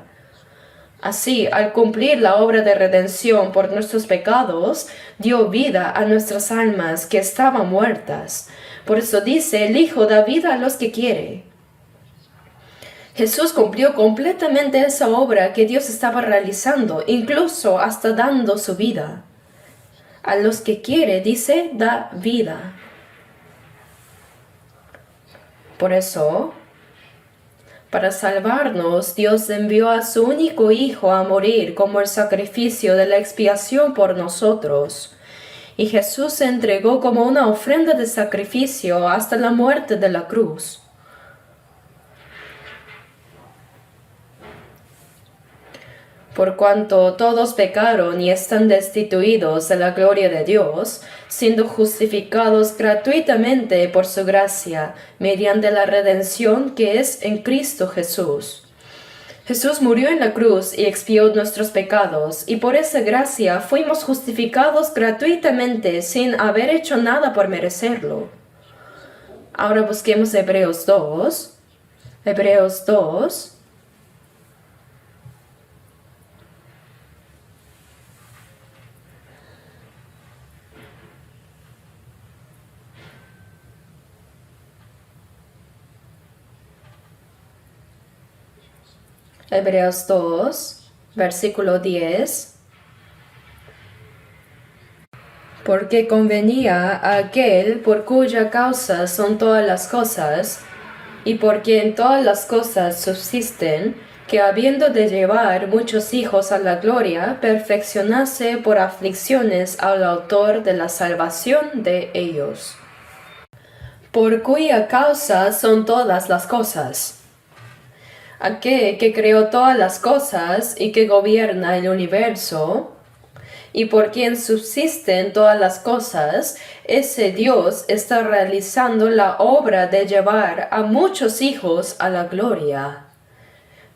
Así, al cumplir la obra de redención por nuestros pecados, dio vida a nuestras almas que estaban muertas. Por eso dice, el Hijo da vida a los que quiere. Jesús cumplió completamente esa obra que Dios estaba realizando, incluso hasta dando su vida. A los que quiere, dice, da vida. Por eso, para salvarnos, Dios envió a su único Hijo a morir como el sacrificio de la expiación por nosotros. Y Jesús se entregó como una ofrenda de sacrificio hasta la muerte de la cruz. Por cuanto todos pecaron y están destituidos de la gloria de Dios, siendo justificados gratuitamente por su gracia, mediante la redención que es en Cristo Jesús. Jesús murió en la cruz y expió nuestros pecados, y por esa gracia fuimos justificados gratuitamente sin haber hecho nada por merecerlo. Ahora busquemos Hebreos 2. Hebreos 2. Hebreos 2, versículo 10. Porque convenía a aquel por cuya causa son todas las cosas, y por quien todas las cosas subsisten, que habiendo de llevar muchos hijos a la gloria, perfeccionase por aflicciones al autor de la salvación de ellos. Por cuya causa son todas las cosas. Aquel que creó todas las cosas y que gobierna el universo, y por quien subsisten todas las cosas, ese Dios está realizando la obra de llevar a muchos hijos a la gloria.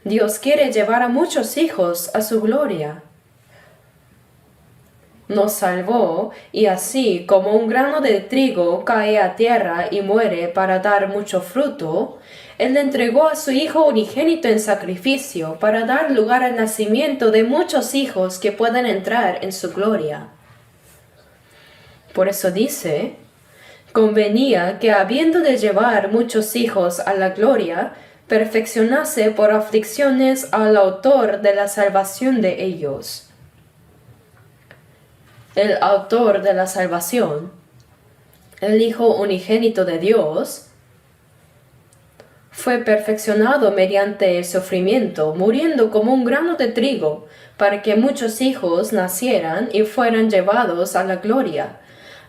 Dios quiere llevar a muchos hijos a su gloria. Nos salvó, y así como un grano de trigo cae a tierra y muere para dar mucho fruto, Él entregó a su Hijo unigénito en sacrificio para dar lugar al nacimiento de muchos hijos que puedan entrar en su gloria. Por eso dice, convenía que habiendo de llevar muchos hijos a la gloria, perfeccionase por aflicciones al autor de la salvación de ellos. El autor de la salvación, el Hijo unigénito de Dios, fue perfeccionado mediante el sufrimiento, muriendo como un grano de trigo, para que muchos hijos nacieran y fueran llevados a la gloria.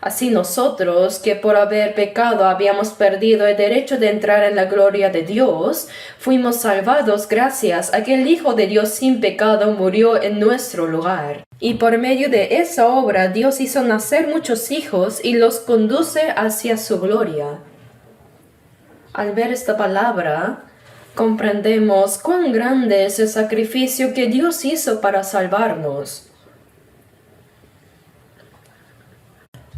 Así nosotros, que por haber pecado habíamos perdido el derecho de entrar en la gloria de Dios, fuimos salvados gracias a que el Hijo de Dios sin pecado murió en nuestro lugar. Y por medio de esa obra Dios hizo nacer muchos hijos y los conduce hacia su gloria. Al ver esta palabra, comprendemos cuán grande es el sacrificio que Dios hizo para salvarnos.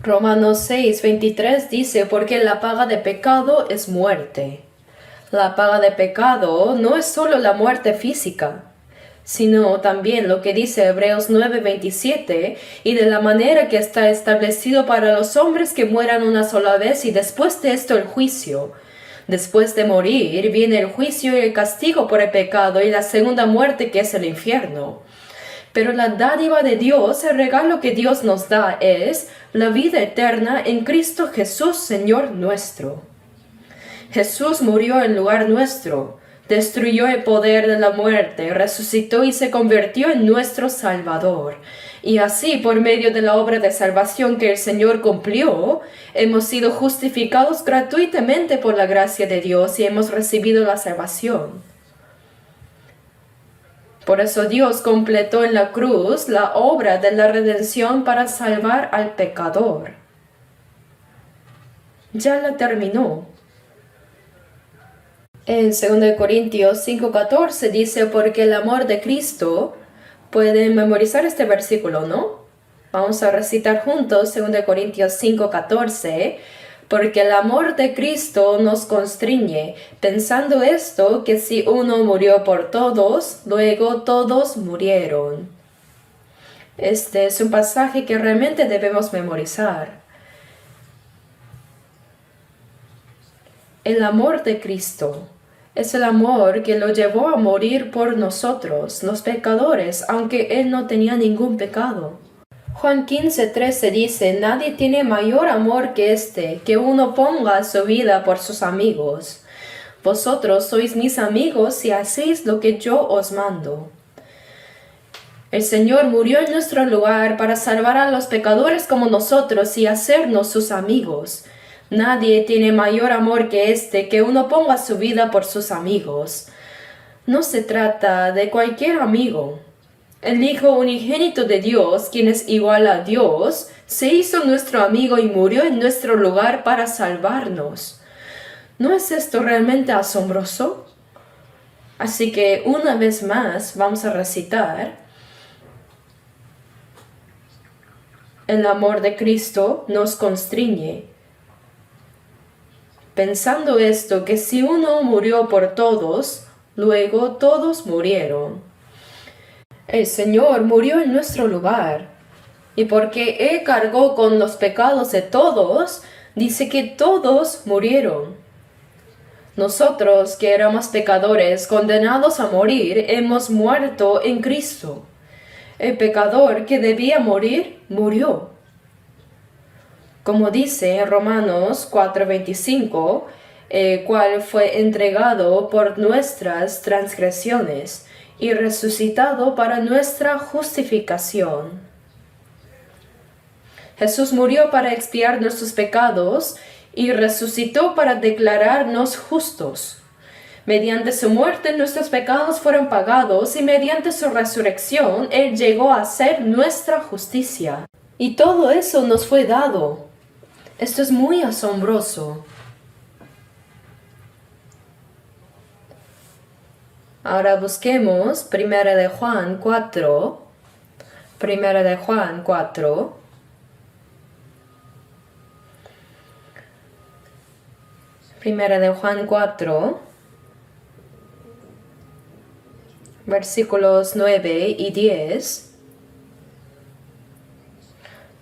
Romanos 6:23 dice, porque la paga de pecado es muerte. La paga de pecado no es solo la muerte física, sino también lo que dice Hebreos 9:27, y de la manera que está establecido para los hombres que mueran una sola vez y después de esto el juicio. Después de morir viene el juicio y el castigo por el pecado y la segunda muerte, que es el infierno. Pero la dádiva de Dios, el regalo que Dios nos da, es la vida eterna en Cristo Jesús, Señor nuestro. Jesús murió en lugar nuestro, destruyó el poder de la muerte, resucitó y se convirtió en nuestro Salvador. Y así, por medio de la obra de salvación que el Señor cumplió, hemos sido justificados gratuitamente por la gracia de Dios y hemos recibido la salvación. Por eso Dios completó en la cruz la obra de la redención para salvar al pecador. Ya la terminó. En 2 Corintios 5:14 dice, porque el amor de Cristo, pueden memorizar este versículo, ¿no? Vamos a recitar juntos 2 Corintios 5:14. Porque el amor de Cristo nos constriñe, pensando esto, que si uno murió por todos, luego todos murieron. Este es un pasaje que realmente debemos memorizar. El amor de Cristo es el amor que lo llevó a morir por nosotros, los pecadores, aunque Él no tenía ningún pecado. Juan 15:13 dice, nadie tiene mayor amor que este, que uno ponga su vida por sus amigos. Vosotros sois mis amigos si hacéis lo que yo os mando. El Señor murió en nuestro lugar para salvar a los pecadores como nosotros y hacernos sus amigos. Nadie tiene mayor amor que este, que uno ponga su vida por sus amigos. No se trata de cualquier amigo. El Hijo unigénito de Dios, quien es igual a Dios, se hizo nuestro amigo y murió en nuestro lugar para salvarnos. ¿No es esto realmente asombroso? Así que una vez más vamos a recitar. El amor de Cristo nos constriñe. Pensando esto, que si uno murió por todos, luego todos murieron. El Señor murió en nuestro lugar, y porque Él cargó con los pecados de todos, dice que todos murieron. Nosotros, que éramos pecadores condenados a morir, hemos muerto en Cristo. El pecador que debía morir, murió. Como dice en Romanos 4:25, el cual fue entregado por nuestras transgresiones y resucitado para nuestra justificación. Jesús murió para expiar nuestros pecados y resucitó para declararnos justos. Mediante su muerte nuestros pecados fueron pagados y mediante su resurrección Él llegó a ser nuestra justicia. Y todo eso nos fue dado. Esto es muy asombroso. Ahora busquemos Primera de Juan 4. Primera de Juan 4. Primera de Juan 4. Versículos 9 y 10.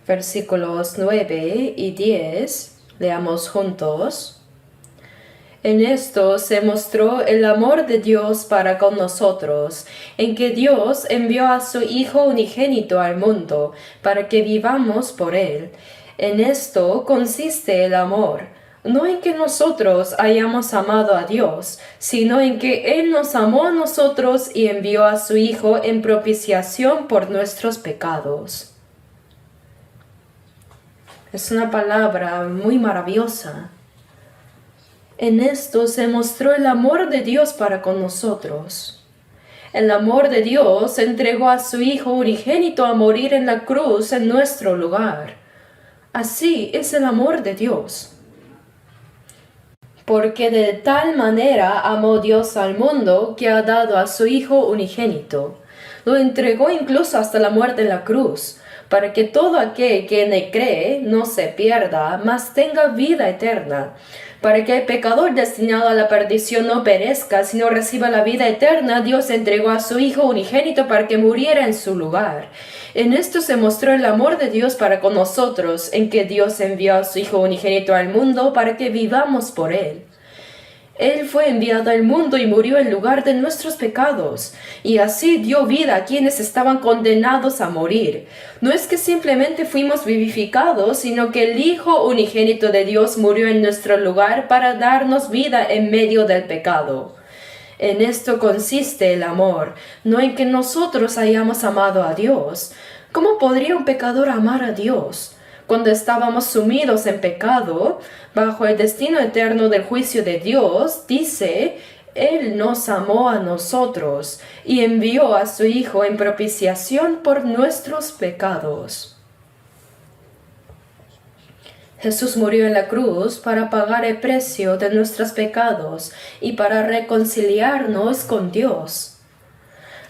Versículos 9 y 10. Leamos juntos. En esto se mostró el amor de Dios para con nosotros, en que Dios envió a su Hijo unigénito al mundo, para que vivamos por él. En esto consiste el amor, no en que nosotros hayamos amado a Dios, sino en que Él nos amó a nosotros y envió a su Hijo en propiciación por nuestros pecados. Es una palabra muy maravillosa. En esto se mostró el amor de Dios para con nosotros. El amor de Dios entregó a su Hijo unigénito a morir en la cruz en nuestro lugar. Así es el amor de Dios. Porque de tal manera amó Dios al mundo que ha dado a su Hijo unigénito. Lo entregó incluso hasta la muerte en la cruz, para que todo aquel que en él cree no se pierda, mas tenga vida eterna. Para que el pecador destinado a la perdición no perezca, sino reciba la vida eterna, Dios entregó a su Hijo unigénito para que muriera en su lugar. En esto se mostró el amor de Dios para con nosotros, en que Dios envió a su Hijo unigénito al mundo para que vivamos por él. Él fue enviado al mundo y murió en lugar de nuestros pecados, y así dio vida a quienes estaban condenados a morir. No es que simplemente fuimos vivificados, sino que el Hijo unigénito de Dios murió en nuestro lugar para darnos vida en medio del pecado. En esto consiste el amor, no en que nosotros hayamos amado a Dios. ¿Cómo podría un pecador amar a Dios? Cuando estábamos sumidos en pecado, bajo el destino eterno del juicio de Dios, dice, Él nos amó a nosotros y envió a su Hijo en propiciación por nuestros pecados. Jesús murió en la cruz para pagar el precio de nuestros pecados y para reconciliarnos con Dios.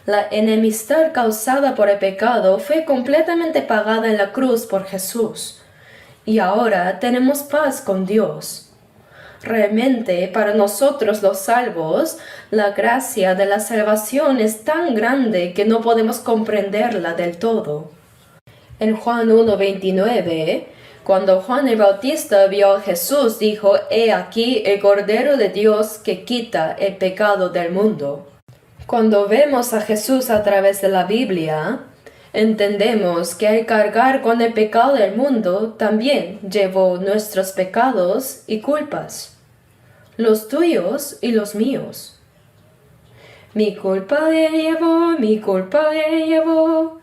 La enemistad causada por el pecado fue completamente pagada en la cruz por Jesús, y ahora tenemos paz con Dios. Realmente, para nosotros los salvos, la gracia de la salvación es tan grande que no podemos comprenderla del todo. En Juan 1:29, cuando Juan el Bautista vio a Jesús, dijo, «He aquí el Cordero de Dios que quita el pecado del mundo». Cuando vemos a Jesús a través de la Biblia, entendemos que al cargar con el pecado del mundo, también llevó nuestros pecados y culpas, los tuyos y los míos. Mi culpa él llevó, mi culpa él llevó.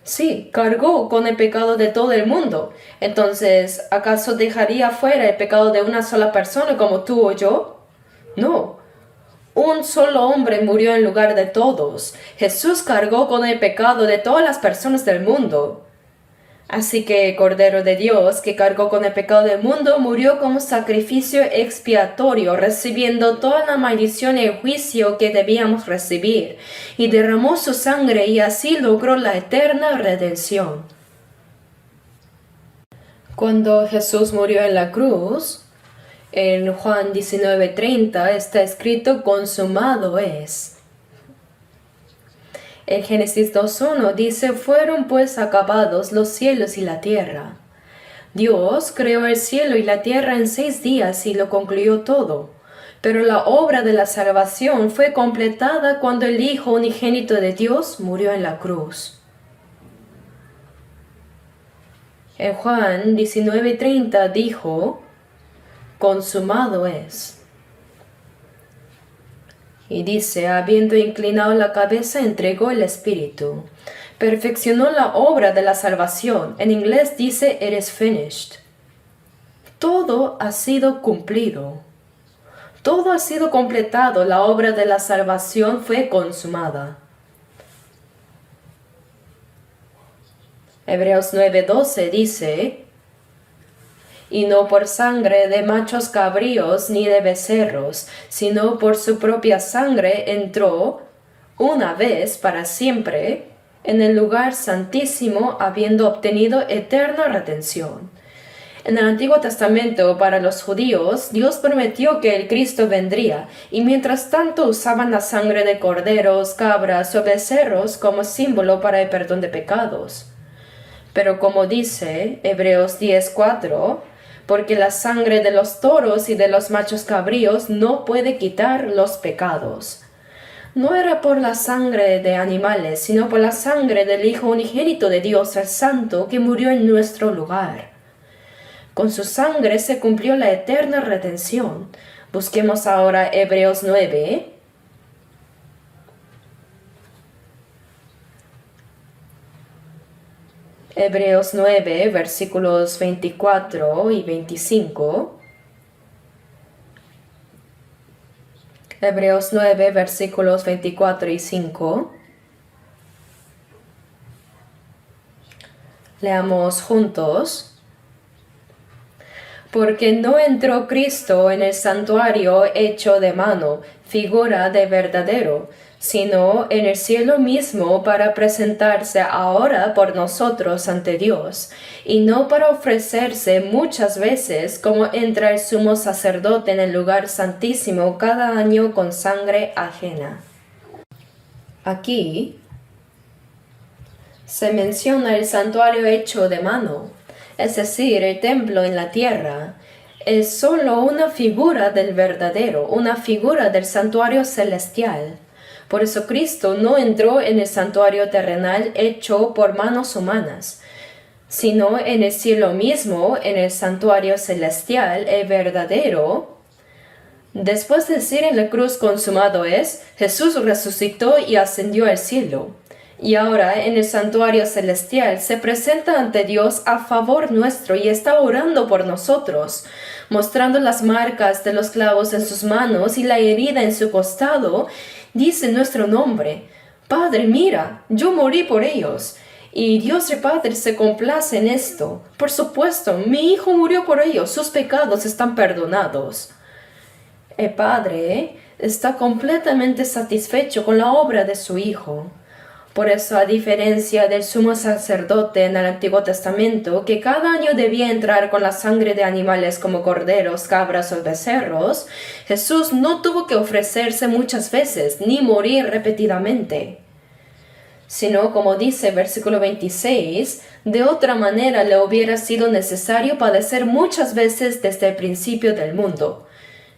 Sí, cargó con el pecado de todo el mundo. Entonces, ¿acaso dejaría fuera el pecado de una sola persona como tú o yo? No. Un solo hombre murió en lugar de todos. Jesús cargó con el pecado de todas las personas del mundo. Así que el Cordero de Dios, que cargó con el pecado del mundo, murió como sacrificio expiatorio, recibiendo toda la maldición y el juicio que debíamos recibir, y derramó su sangre y así logró la eterna redención. Cuando Jesús murió en la cruz, en Juan 19:30 está escrito consumado es. En Génesis 2:1 dice fueron pues acabados los cielos y la tierra. Dios creó el cielo y la tierra en 6 días y lo concluyó todo. Pero la obra de la salvación fue completada cuando el Hijo unigénito de Dios murió en la cruz. En Juan 19:30 dijo consumado es. Y dice, habiendo inclinado la cabeza, entregó el Espíritu. Perfeccionó la obra de la salvación. En inglés dice, it is finished. Todo ha sido cumplido. Todo ha sido completado. La obra de la salvación fue consumada. Hebreos 9:12 dice, y no por sangre de machos cabríos ni de becerros, sino por su propia sangre entró, una vez para siempre, en el lugar santísimo, habiendo obtenido eterna redención. En el Antiguo Testamento, para los judíos, Dios prometió que el Cristo vendría, y mientras tanto usaban la sangre de corderos, cabras o becerros como símbolo para el perdón de pecados. Pero como dice Hebreos 10:4, porque la sangre de los toros y de los machos cabríos no puede quitar los pecados. No era por la sangre de animales, sino por la sangre del Hijo unigénito de Dios el Santo, que murió en nuestro lugar. Con su sangre se cumplió la eterna redención. Busquemos ahora Hebreos 9. Hebreos 9, versículos 24 y 25. Hebreos 9, versículos 24 y 5. Leamos juntos. Porque no entró Cristo en el santuario hecho de mano, figura de verdadero, sino en el cielo mismo para presentarse ahora por nosotros ante Dios, y no para ofrecerse muchas veces como entra el sumo sacerdote en el lugar santísimo cada año con sangre ajena. Aquí se menciona el santuario hecho de mano, es decir, el templo en la tierra. Es solo una figura del verdadero, una figura del santuario celestial. Por eso Cristo no entró en el santuario terrenal hecho por manos humanas, sino en el cielo mismo, en el santuario celestial, el verdadero. Después de decir en la cruz consumado es, Jesús resucitó y ascendió al cielo. Y ahora en el santuario celestial se presenta ante Dios a favor nuestro y está orando por nosotros, mostrando las marcas de los clavos en sus manos y la herida en su costado. Dice nuestro nombre: Padre, mira, yo morí por ellos. Y Dios el Padre se complace en esto. Por supuesto, mi Hijo murió por ellos, sus pecados están perdonados. El Padre está completamente satisfecho con la obra de su Hijo. Por eso, a diferencia del sumo sacerdote en el Antiguo Testamento, que cada año debía entrar con la sangre de animales como corderos, cabras o becerros, Jesús no tuvo que ofrecerse muchas veces ni morir repetidamente. Sino, como dice versículo 26, de otra manera le hubiera sido necesario padecer muchas veces desde el principio del mundo.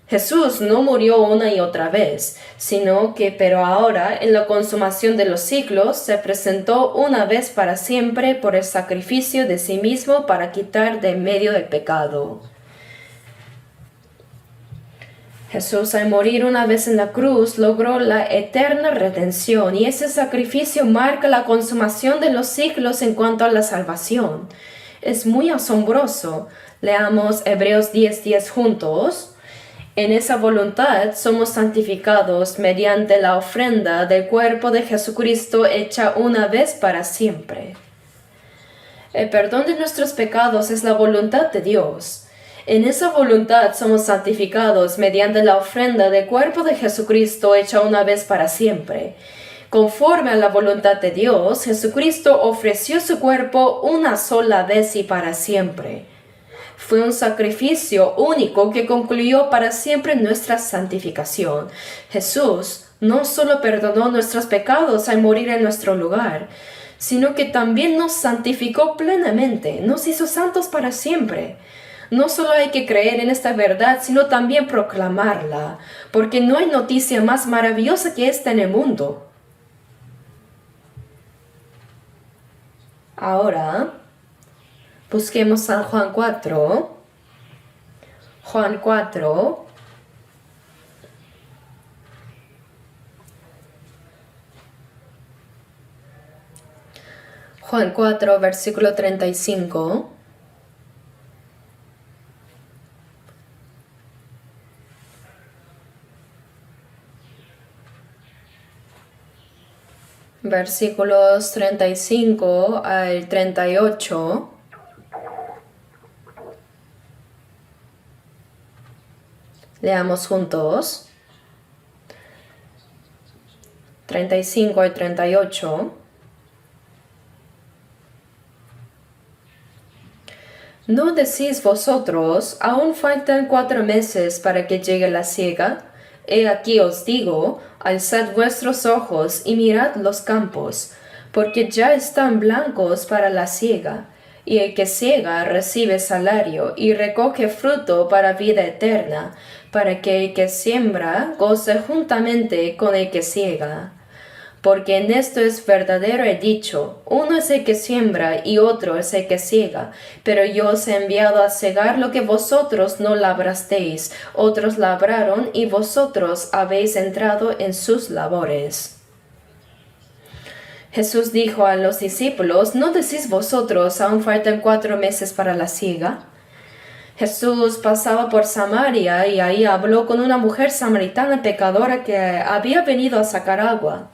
Jesús no murió una y otra vez, sino que, pero ahora, en la consumación de los siglos, se presentó una vez para siempre por el sacrificio de sí mismo para quitar de en medio el pecado. Jesús, al morir una vez en la cruz, logró la eterna redención, y ese sacrificio marca la consumación de los siglos en cuanto a la salvación. Es muy asombroso. Leamos Hebreos 10:10 juntos. En esa voluntad somos santificados mediante la ofrenda del cuerpo de Jesucristo hecha una vez para siempre. El perdón de nuestros pecados es la voluntad de Dios. En esa voluntad somos santificados mediante la ofrenda del cuerpo de Jesucristo hecha una vez para siempre. Conforme a la voluntad de Dios, Jesucristo ofreció su cuerpo una sola vez y para siempre. Fue un sacrificio único que concluyó para siempre nuestra santificación. Jesús no solo perdonó nuestros pecados al morir en nuestro lugar, sino que también nos santificó plenamente, nos hizo santos para siempre. No solo hay que creer en esta verdad, sino también proclamarla, porque no hay noticia más maravillosa que esta en el mundo. Ahora, busquemos San Juan 4. Juan 4. Juan 4, versículo 35. Versículos 35 al 38. Leamos juntos. 35 al 38. ¿No decís vosotros, aún faltan 4 meses para que llegue la siega? He aquí os digo, alzad vuestros ojos y mirad los campos, porque ya están blancos para la siega. y el que ciega recibe salario y recoge fruto para vida eterna, para que el que siembra goce juntamente con el que ciega. Porque en esto es verdadero el dicho, uno es el que siembra y otro es el que ciega, pero yo os he enviado a cegar lo que vosotros no labrasteis, otros labraron y vosotros habéis entrado en sus labores. Jesús dijo a los discípulos, ¿no decís vosotros, aún faltan 4 meses para la siega? Jesús pasaba por Samaria y ahí habló con una mujer samaritana pecadora que había venido a sacar agua.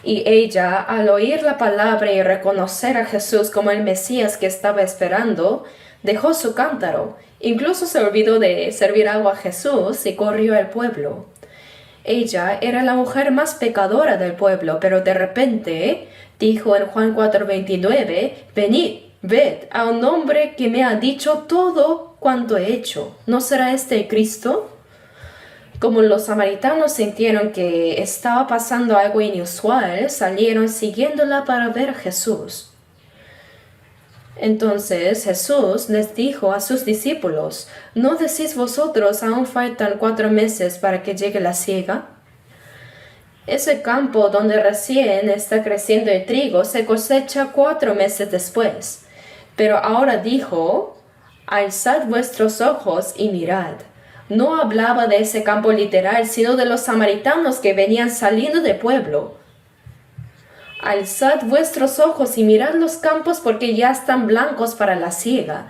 Y ella, al oír la palabra y reconocer a Jesús como el Mesías que estaba esperando, dejó su cántaro. Incluso se olvidó de servir agua a Jesús y corrió al pueblo. Ella era la mujer más pecadora del pueblo, pero de repente dijo en Juan 4:29, venid, ved a un hombre que me ha dicho todo cuanto he hecho. ¿No será este el Cristo? Como los samaritanos sintieron que estaba pasando algo inusual, salieron siguiéndola para ver a Jesús. Entonces Jesús les dijo a sus discípulos, ¿no decís vosotros aún faltan 4 meses para que llegue la siega? Ese campo donde recién está creciendo el trigo se cosecha 4 meses después. Pero ahora dijo, alzad vuestros ojos y mirad. No hablaba de ese campo literal, sino de los samaritanos que venían saliendo del pueblo. Alzad vuestros ojos y mirad los campos porque ya están blancos para la siega.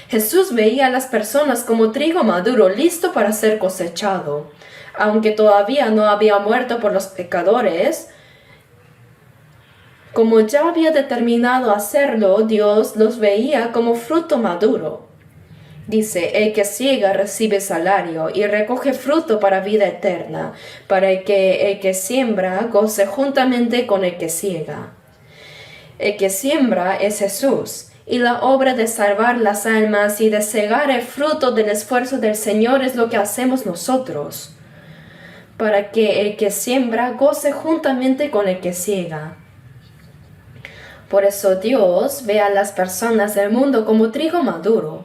Jesús veía a las personas como trigo maduro listo para ser cosechado. Aunque todavía no había muerto por los pecadores, como ya había determinado hacerlo, Dios los veía como fruto maduro. Dice, el que ciega recibe salario y recoge fruto para vida eterna, para que el que siembra goce juntamente con el que ciega. El que siembra es Jesús, y la obra de salvar las almas y de cegar el fruto del esfuerzo del Señor es lo que hacemos nosotros, para que el que siembra goce juntamente con el que ciega. Por eso Dios ve a las personas del mundo como trigo maduro.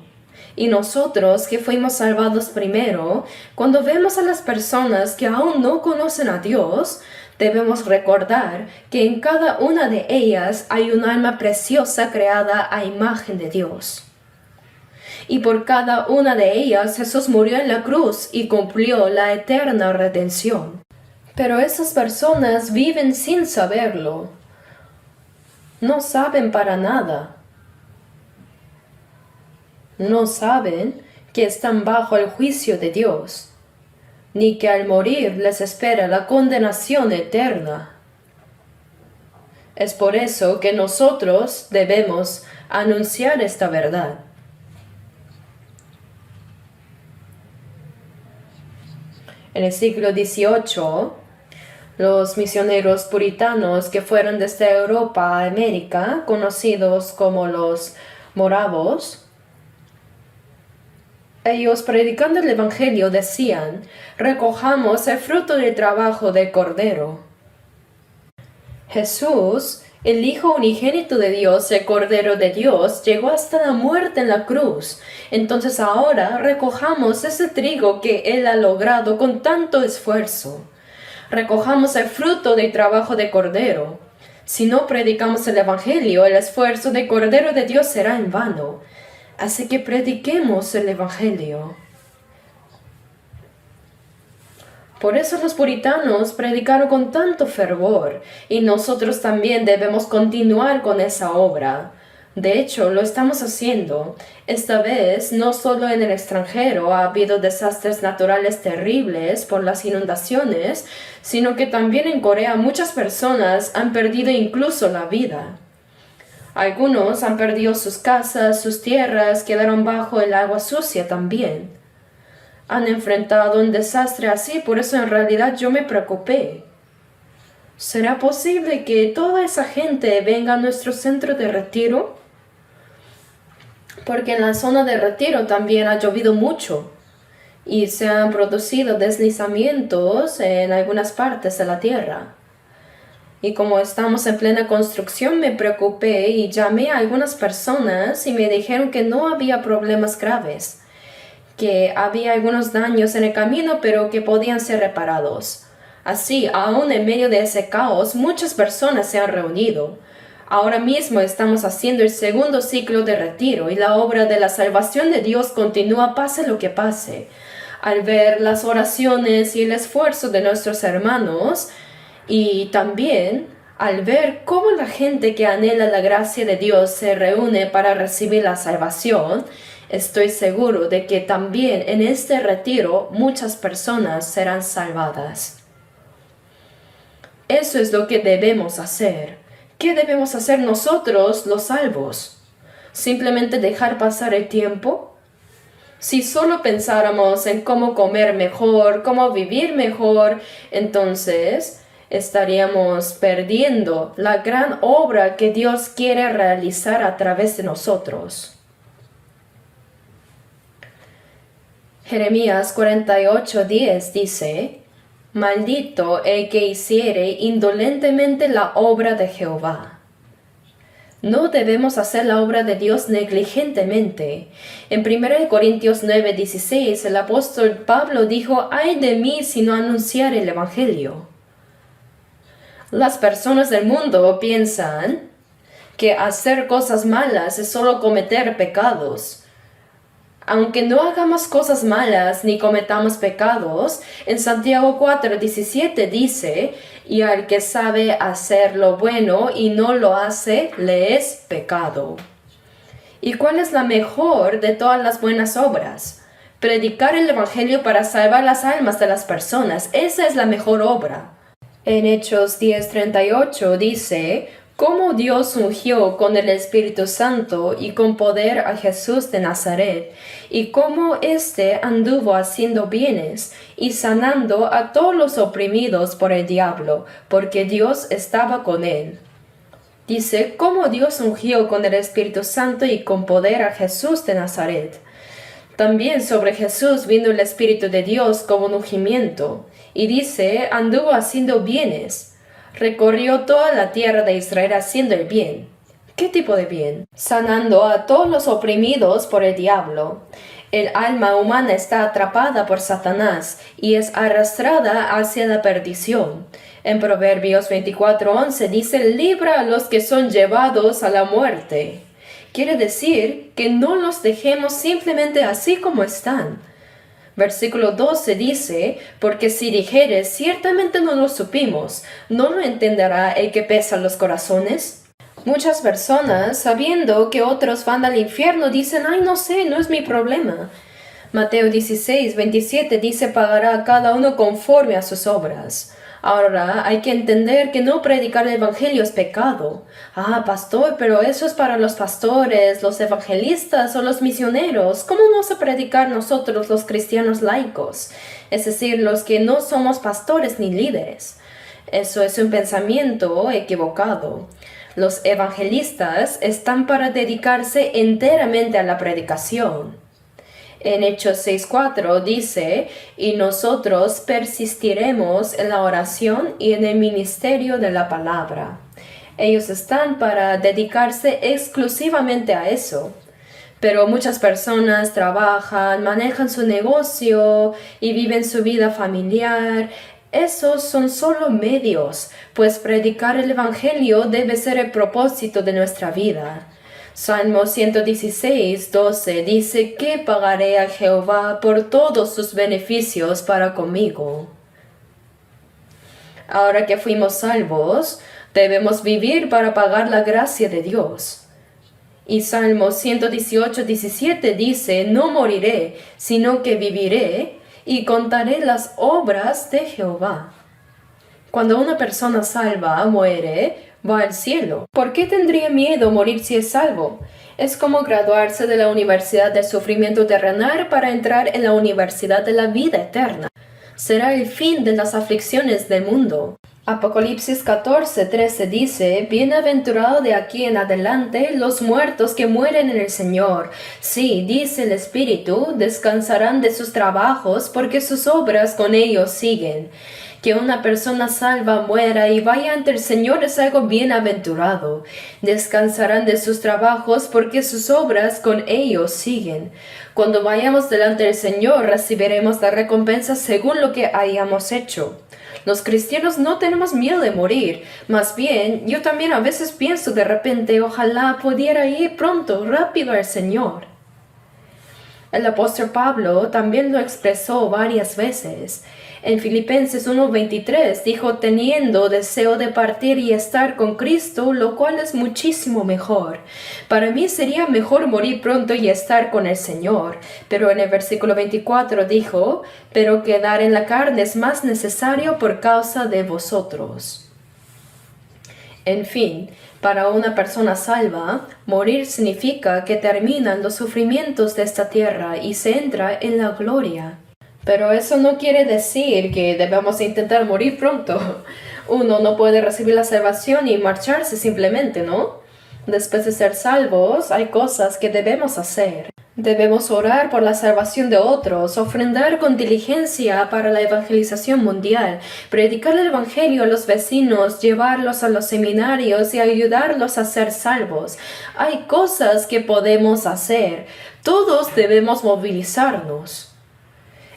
Y nosotros que fuimos salvados primero, cuando vemos a las personas que aún no conocen a Dios, debemos recordar que en cada una de ellas hay un alma preciosa creada a imagen de Dios. Y por cada una de ellas Jesús murió en la cruz y cumplió la eterna redención. Pero esas personas viven sin saberlo. No saben para nada. No saben que están bajo el juicio de Dios, ni que al morir les espera la condenación eterna. Es por eso que nosotros debemos anunciar esta verdad. En el siglo XVIII, los misioneros puritanos que fueron desde Europa a América, conocidos como los moravos, ellos, predicando el Evangelio, decían, recojamos el fruto del trabajo del Cordero. Jesús, el Hijo unigénito de Dios, el Cordero de Dios, llegó hasta la muerte en la cruz. Entonces ahora recojamos ese trigo que Él ha logrado con tanto esfuerzo. Recojamos el fruto del trabajo del Cordero. Si no predicamos el Evangelio, el esfuerzo del Cordero de Dios será en vano. Así que prediquemos el Evangelio. Por eso los puritanos predicaron con tanto fervor, y nosotros también debemos continuar con esa obra. De hecho, lo estamos haciendo. Esta vez, no solo en el extranjero ha habido desastres naturales terribles por las inundaciones, sino que también en Corea muchas personas han perdido incluso la vida. Algunos han perdido sus casas, sus tierras, quedaron bajo el agua sucia también. Han enfrentado un desastre así, por eso en realidad yo me preocupé. ¿Será posible que toda esa gente venga a nuestro centro de retiro? Porque en la zona de retiro también ha llovido mucho y se han producido deslizamientos en algunas partes de la tierra. Y como estamos en plena construcción, me preocupé y llamé a algunas personas y me dijeron que no había problemas graves, que había algunos daños en el camino, pero que podían ser reparados. Así, aún en medio de ese caos, muchas personas se han reunido. Ahora mismo estamos haciendo el segundo ciclo de retiro y la obra de la salvación de Dios continúa pase lo que pase. Al ver las oraciones y el esfuerzo de nuestros hermanos, y también al ver cómo la gente que anhela la gracia de Dios se reúne para recibir la salvación, estoy seguro de que también en este retiro muchas personas serán salvadas. Eso es lo que debemos hacer. ¿Qué debemos hacer nosotros, los salvos? ¿Simplemente dejar pasar el tiempo? Si solo pensáramos en cómo comer mejor, cómo vivir mejor, entonces estaríamos perdiendo la gran obra que Dios quiere realizar a través de nosotros. Jeremías 48:10 dice: Maldito el que hiciere indolentemente la obra de Jehová. No debemos hacer la obra de Dios negligentemente. En 1 Corintios 9:16 el apóstol Pablo dijo: Ay de mí si no anunciare el Evangelio. Las personas del mundo piensan que hacer cosas malas es solo cometer pecados. Aunque no hagamos cosas malas ni cometamos pecados, en Santiago 4:17 dice: y al que sabe hacer lo bueno y no lo hace, le es pecado. ¿Y cuál es la mejor de todas las buenas obras? Predicar el Evangelio para salvar las almas de las personas. Esa es la mejor obra. En Hechos 10:38 dice: cómo Dios ungió con el Espíritu Santo y con poder a Jesús de Nazaret, y cómo éste anduvo haciendo bienes y sanando a todos los oprimidos por el diablo, porque Dios estaba con él. Dice, cómo Dios ungió con el Espíritu Santo y con poder a Jesús de Nazaret. También sobre Jesús vino el Espíritu de Dios como un ungimiento, y dice, anduvo haciendo bienes. Recorrió toda la tierra de Israel haciendo el bien. ¿Qué tipo de bien? Sanando a todos los oprimidos por el diablo. El alma humana está atrapada por Satanás y es arrastrada hacia la perdición. En Proverbios 24:11 dice, libra a los que son llevados a la muerte. Quiere decir que no los dejemos simplemente así como están. Versículo 12 dice, porque si dijeres, ciertamente no lo supimos, ¿no lo entenderá el que pesa los corazones? Muchas personas, sabiendo que otros van al infierno, dicen, ay, no sé, no es mi problema. Mateo 16:27 dice, pagará a cada uno conforme a sus obras. Ahora hay que entender que no predicar el evangelio es pecado. Ah, pastor, pero eso es para los pastores, los evangelistas o los misioneros. ¿Cómo vamos a predicar nosotros los cristianos laicos? Es decir, los que no somos pastores ni líderes. Eso es un pensamiento equivocado. Los evangelistas están para dedicarse enteramente a la predicación. En Hechos 6:4 dice, y nosotros persistiremos en la oración y en el ministerio de la palabra. Ellos están para dedicarse exclusivamente a eso. Pero muchas personas trabajan, manejan su negocio y viven su vida familiar. Esos son solo medios, pues predicar el Evangelio debe ser el propósito de nuestra vida. Salmo 116:12 dice, ¿qué pagaré a Jehová por todos sus beneficios para conmigo? Ahora que fuimos salvos, debemos vivir para pagar la gracia de Dios. Y Salmo 118:17 dice, no moriré, sino que viviré y contaré las obras de Jehová. Cuando una persona salva muere, va al cielo. ¿Por qué tendría miedo morir si es salvo? Es como graduarse de la Universidad del Sufrimiento Terrenal para entrar en la Universidad de la Vida Eterna. Será el fin de las aflicciones del mundo. Apocalipsis 14:13 dice, bienaventurado de aquí en adelante los muertos que mueren en el Señor. Sí, dice el Espíritu, descansarán de sus trabajos porque sus obras con ellos siguen. Que una persona salva muera y vaya ante el Señor es algo bienaventurado. Descansarán de sus trabajos porque sus obras con ellos siguen. Cuando vayamos delante del Señor recibiremos la recompensa según lo que hayamos hecho. Los cristianos no tenemos miedo de morir. Más bien, yo también a veces pienso de repente, ojalá pudiera ir pronto, rápido al Señor. El apóstol Pablo también lo expresó varias veces. En Filipenses 1:23 dijo, teniendo deseo de partir y estar con Cristo, lo cual es muchísimo mejor. Para mí sería mejor morir pronto y estar con el Señor. Pero en el versículo 24 dijo, pero quedar en la carne es más necesario por causa de vosotros. En fin, para una persona salva, morir significa que terminan los sufrimientos de esta tierra y se entra en la gloria. Pero eso no quiere decir que debemos intentar morir pronto. Uno no puede recibir la salvación y marcharse simplemente, ¿no? Después de ser salvos, hay cosas que debemos hacer. Debemos orar por la salvación de otros, ofrendar con diligencia para la evangelización mundial, predicar el evangelio a los vecinos, llevarlos a los seminarios y ayudarlos a ser salvos. Hay cosas que podemos hacer. Todos debemos movilizarnos.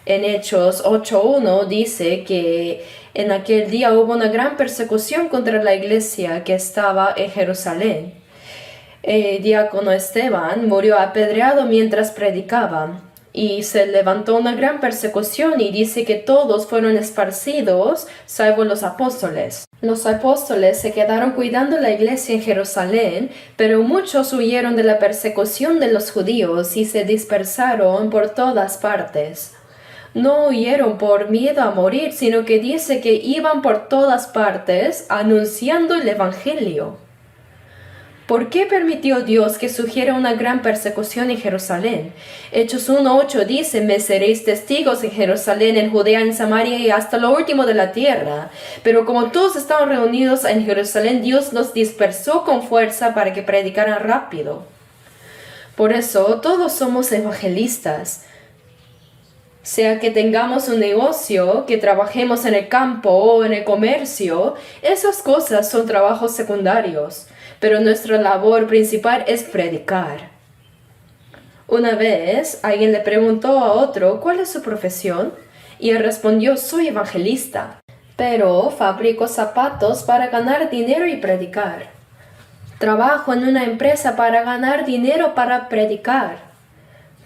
En Hechos 8:1 dice que en aquel día hubo una gran persecución contra la iglesia que estaba en Jerusalén. El diácono Esteban murió apedreado mientras predicaba, y se levantó una gran persecución y dice que todos fueron esparcidos, salvo los apóstoles. Los apóstoles se quedaron cuidando la iglesia en Jerusalén, pero muchos huyeron de la persecución de los judíos y se dispersaron por todas partes. No huyeron por miedo a morir, sino que dice que iban por todas partes anunciando el evangelio. ¿Por qué permitió Dios que surgiera una gran persecución en Jerusalén? Hechos 1:8 dice, me seréis testigos en Jerusalén, en Judea, en Samaria y hasta lo último de la tierra. Pero como todos estaban reunidos en Jerusalén, Dios los dispersó con fuerza para que predicaran rápido. Por eso, todos somos evangelistas. Sea que tengamos un negocio, que trabajemos en el campo o en el comercio, esas cosas son trabajos secundarios. Pero nuestra labor principal es predicar. Una vez alguien le preguntó a otro cuál es su profesión y él respondió, soy evangelista, pero fabrico zapatos para ganar dinero y predicar. Trabajo en una empresa para ganar dinero para predicar.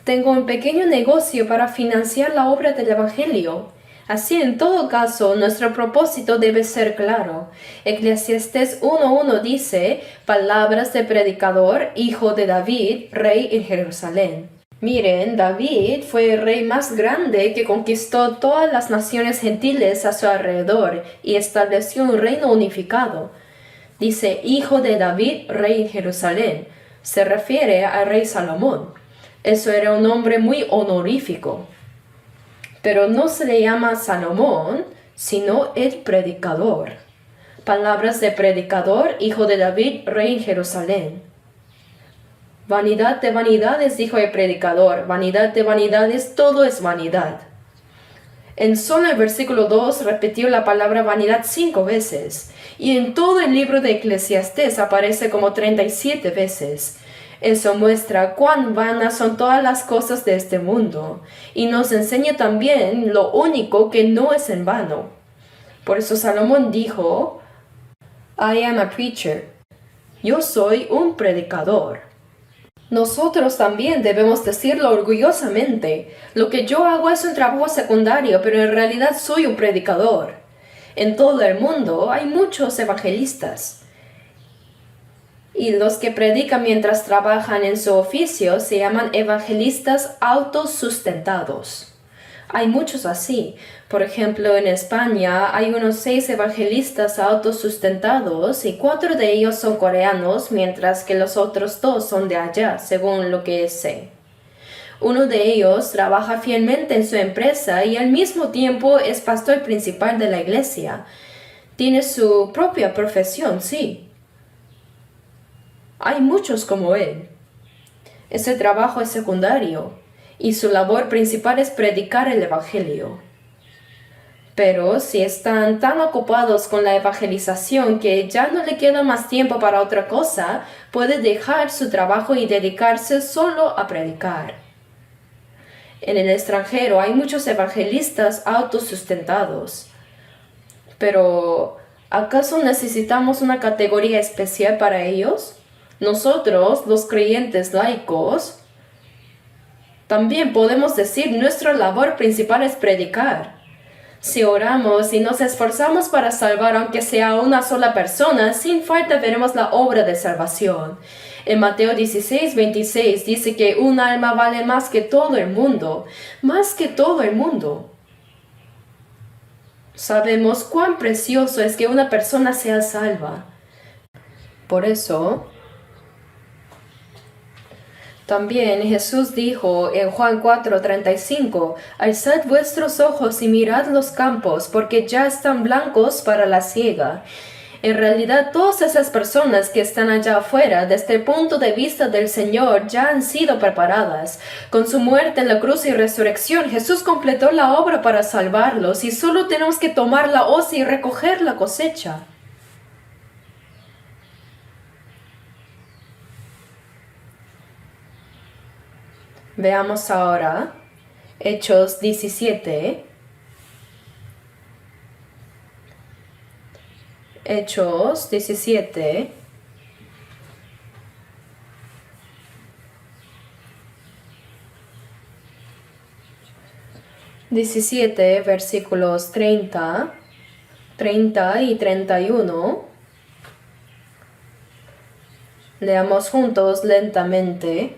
Tengo un pequeño negocio para financiar la obra del evangelio. Así, en todo caso, nuestro propósito debe ser claro. Eclesiastés 1:1 dice, palabras de predicador, hijo de David, rey en Jerusalén. Miren, David fue el rey más grande que conquistó todas las naciones gentiles a su alrededor y estableció un reino unificado. Dice, hijo de David, rey en Jerusalén. Se refiere al rey Salomón. Eso era un nombre muy honorífico. Pero no se le llama Salomón, sino el predicador. Palabras de predicador, hijo de David, rey en Jerusalén. Vanidad de vanidades, dijo el predicador. Vanidad de vanidades, todo es vanidad. En solo el versículo 2 repitió la palabra vanidad 5 veces. Y en todo el libro de Eclesiastés aparece como 37 veces. Eso muestra cuán vanas son todas las cosas de este mundo, y nos enseña también lo único que no es en vano. Por eso Salomón dijo, I am a preacher. Yo soy un predicador. Nosotros también debemos decirlo orgullosamente. Lo que yo hago es un trabajo secundario, pero en realidad soy un predicador. En todo el mundo hay muchos evangelistas. Y los que predican mientras trabajan en su oficio se llaman evangelistas autosustentados. Hay muchos así. Por ejemplo, en España hay unos 6 evangelistas autosustentados y 4 de ellos son coreanos, mientras que los otros 2 son de allá, según lo que sé. Uno de ellos trabaja fielmente en su empresa y al mismo tiempo es pastor principal de la iglesia. Tiene su propia profesión, sí. Hay muchos como él. Ese trabajo es secundario y su labor principal es predicar el evangelio. Pero si están tan ocupados con la evangelización que ya no le queda más tiempo para otra cosa, puede dejar su trabajo y dedicarse solo a predicar. En el extranjero hay muchos evangelistas autosustentados. Pero, ¿acaso necesitamos una categoría especial para ellos? Nosotros, los creyentes laicos, también podemos decir nuestra labor principal es predicar. Si oramos y nos esforzamos para salvar aunque sea una sola persona, sin falta veremos la obra de salvación. En Mateo 16:26 dice que un alma vale más que todo el mundo, más que todo el mundo. Sabemos cuán precioso es que una persona sea salva. Por eso, también Jesús dijo en Juan 4:35, alzad vuestros ojos y mirad los campos, porque ya están blancos para la siega. En realidad, todas esas personas que están allá afuera, desde el punto de vista del Señor, ya han sido preparadas. Con su muerte en la cruz y resurrección, Jesús completó la obra para salvarlos y solo tenemos que tomar la hoz y recoger la cosecha. Veamos ahora Hechos 17. Hechos 17. Versículos 30 y 31. Leamos juntos lentamente.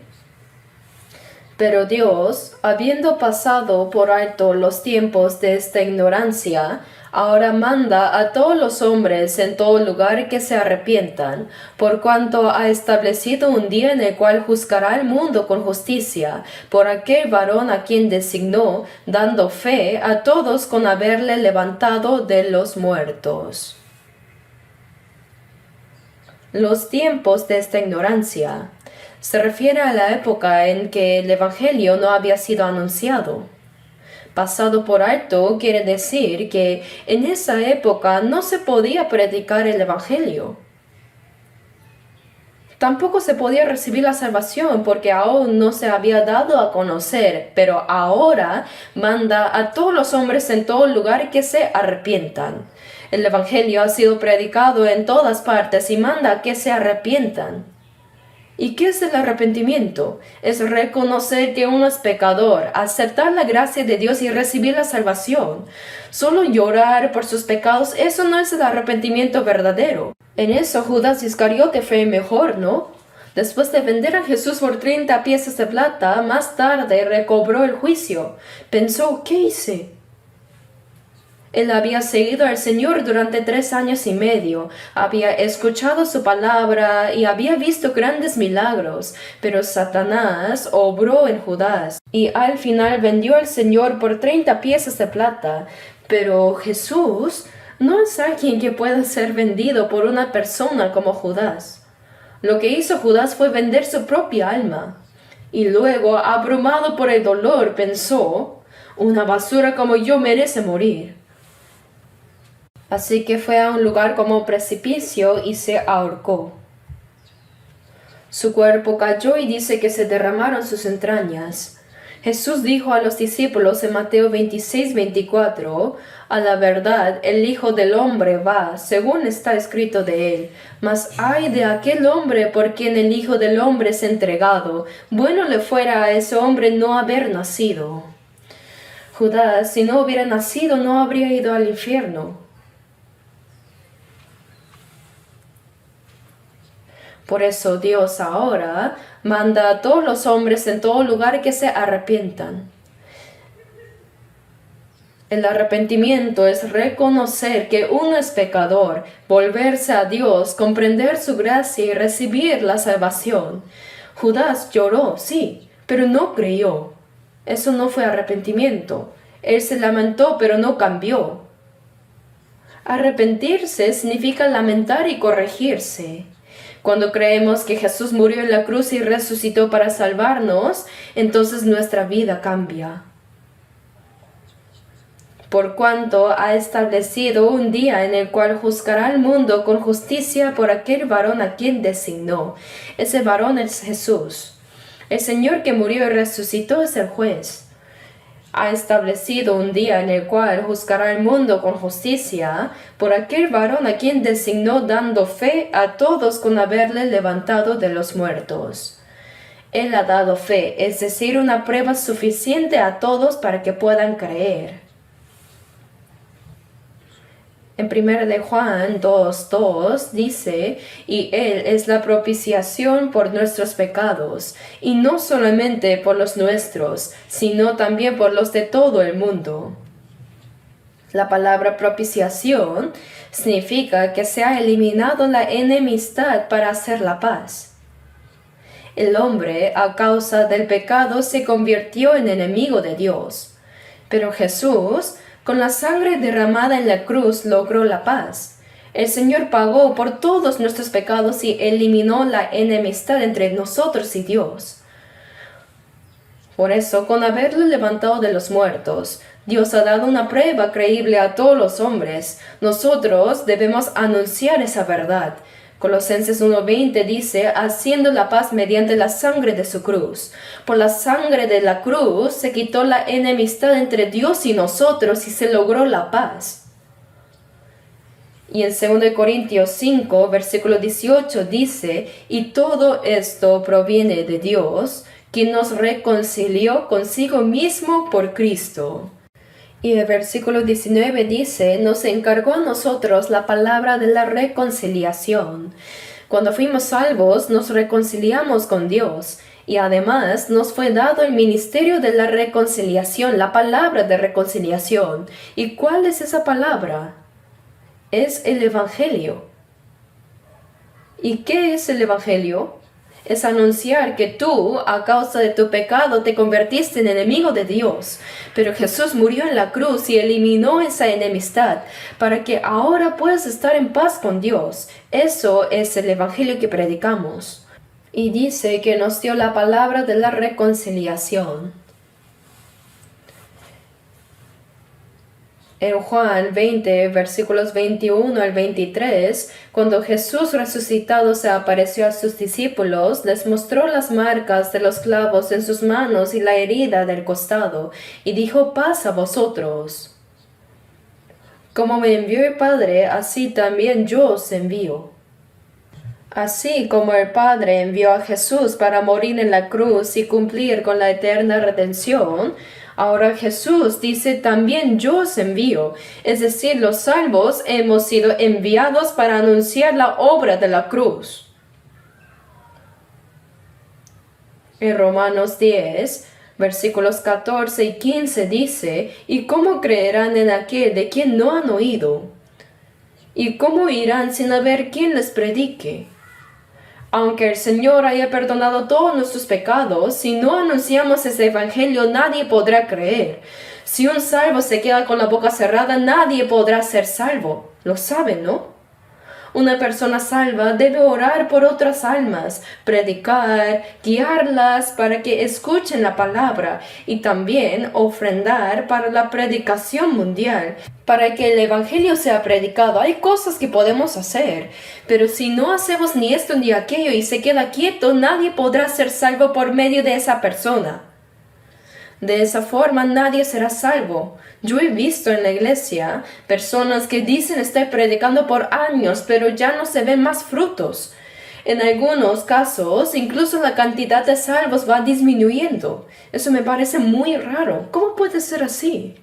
Pero Dios, habiendo pasado por alto los tiempos de esta ignorancia, ahora manda a todos los hombres en todo lugar que se arrepientan, por cuanto ha establecido un día en el cual juzgará al mundo con justicia, por aquel varón a quien designó, dando fe a todos con haberle levantado de los muertos. Los tiempos de esta ignorancia se refiere a la época en que el Evangelio no había sido anunciado. Pasado por alto quiere decir que en esa época no se podía predicar el Evangelio. Tampoco se podía recibir la salvación porque aún no se había dado a conocer, pero ahora manda a todos los hombres en todo lugar que se arrepientan. El Evangelio ha sido predicado en todas partes y manda a que se arrepientan. ¿Y qué es el arrepentimiento? Es reconocer que uno es pecador, aceptar la gracia de Dios y recibir la salvación. Solo llorar por sus pecados, eso no es el arrepentimiento verdadero. En eso Judas Iscariote fue mejor, ¿no? Después de vender a Jesús por 30 piezas de plata, más tarde recobró el juicio. Pensó, ¿qué hice? Él había seguido al Señor durante 3 años y medio, había escuchado su palabra y había visto grandes milagros, pero Satanás obró en Judas y al final vendió al Señor por 30 piezas de plata. Pero Jesús no es alguien que pueda ser vendido por una persona como Judas. Lo que hizo Judas fue vender su propia alma. Y luego, abrumado por el dolor, pensó, una basura como yo merece morir. Así que fue a un lugar como un precipicio y se ahorcó. Su cuerpo cayó y dice que se derramaron sus entrañas. Jesús dijo a los discípulos en Mateo 26:24, a la verdad, el Hijo del Hombre va, según está escrito de él. Mas ay de aquel hombre por quien el Hijo del Hombre es entregado. Bueno le fuera a ese hombre no haber nacido. Judas, si no hubiera nacido, no habría ido al infierno. Por eso Dios ahora manda a todos los hombres en todo lugar que se arrepientan. El arrepentimiento es reconocer que uno es pecador, volverse a Dios, comprender su gracia y recibir la salvación. Judas lloró, sí, pero no creyó. Eso no fue arrepentimiento. Él se lamentó, pero no cambió. Arrepentirse significa lamentar y corregirse. Cuando creemos que Jesús murió en la cruz y resucitó para salvarnos, entonces nuestra vida cambia. por cuanto ha establecido un día en el cual juzgará al mundo con justicia por aquel varón a quien designó. Ese varón es Jesús. El Señor que murió y resucitó es el juez. Ha establecido un día en el cual juzgará al mundo con justicia por aquel varón a quien designó, dando fe a todos con haberle levantado de los muertos. Él ha dado fe, es decir, una prueba suficiente a todos para que puedan creer. En 1 de Juan 2:2 dice, y Él es la propiciación por nuestros pecados, y no solamente por los nuestros, sino también por los de todo el mundo. La palabra propiciación significa que se ha eliminado la enemistad para hacer la paz. El hombre, a causa del pecado, se convirtió en enemigo de Dios, pero Jesús, con la sangre derramada en la cruz, logró la paz. El Señor pagó por todos nuestros pecados y eliminó la enemistad entre nosotros y Dios. Por eso, con haberlo levantado de los muertos, Dios ha dado una prueba creíble a todos los hombres. Nosotros debemos anunciar esa verdad. Colosenses 1:20 dice, haciendo la paz mediante la sangre de su cruz. Por la sangre de la cruz se quitó la enemistad entre Dios y nosotros y se logró la paz. Y en 2 Corintios 5, versículo 18 dice, y todo esto proviene de Dios, quien nos reconcilió consigo mismo por Cristo. Y el versículo 19 dice, nos encargó a nosotros la palabra de la reconciliación. Cuando fuimos salvos, nos reconciliamos con Dios. Y además nos fue dado el ministerio de la reconciliación, la palabra de reconciliación. ¿Y cuál es esa palabra? Es el Evangelio. ¿Y qué es el Evangelio? Es anunciar que tú, a causa de tu pecado, te convertiste en enemigo de Dios. Pero Jesús murió en la cruz y eliminó esa enemistad para que ahora puedas estar en paz con Dios. Eso es el Evangelio que predicamos. Y dice que nos dio la palabra de la reconciliación. En Juan 20, versículos 21 al 23, cuando Jesús resucitado se apareció a sus discípulos, les mostró las marcas de los clavos en sus manos y la herida del costado, y dijo, paz a vosotros. Como me envió el Padre, así también yo os envío. Así como el Padre envió a Jesús para morir en la cruz y cumplir con la eterna redención, ahora Jesús dice también yo os envío, es decir, los salvos hemos sido enviados para anunciar la obra de la cruz. En Romanos 10, versículos 14 y 15 dice, ¿y cómo creerán en aquel de quien no han oído? ¿Y cómo irán sin haber quien les predique? Aunque el Señor haya perdonado todos nuestros pecados, si no anunciamos ese evangelio, nadie podrá creer. Si un salvo se queda con la boca cerrada, nadie podrá ser salvo. Lo saben, ¿no? Una persona salva debe orar por otras almas, predicar, guiarlas para que escuchen la palabra y también ofrendar para la predicación mundial. Para que el evangelio sea predicado hay cosas que podemos hacer, pero si no hacemos ni esto ni aquello y se queda quieto, nadie podrá ser salvo por medio de esa persona. De esa forma nadie será salvo. Yo he visto en la iglesia personas que dicen estar predicando por años, pero ya no se ven más frutos. En algunos casos, incluso la cantidad de salvos va disminuyendo. Eso me parece muy raro. ¿Cómo puede ser así?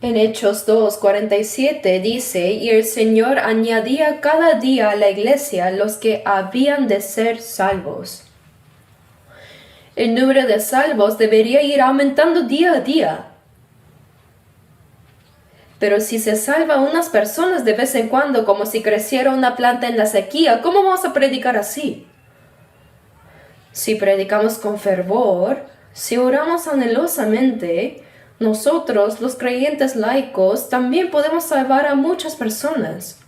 En Hechos 2:47 dice, y el Señor añadía cada día a la iglesia los que habían de ser salvos. El número de salvos debería ir aumentando día a día. Pero si se salva a unas personas de vez en cuando como si creciera una planta en la sequía, ¿cómo vamos a predicar así? Si predicamos con fervor, si oramos anhelosamente, nosotros, los creyentes laicos, también podemos salvar a muchas personas.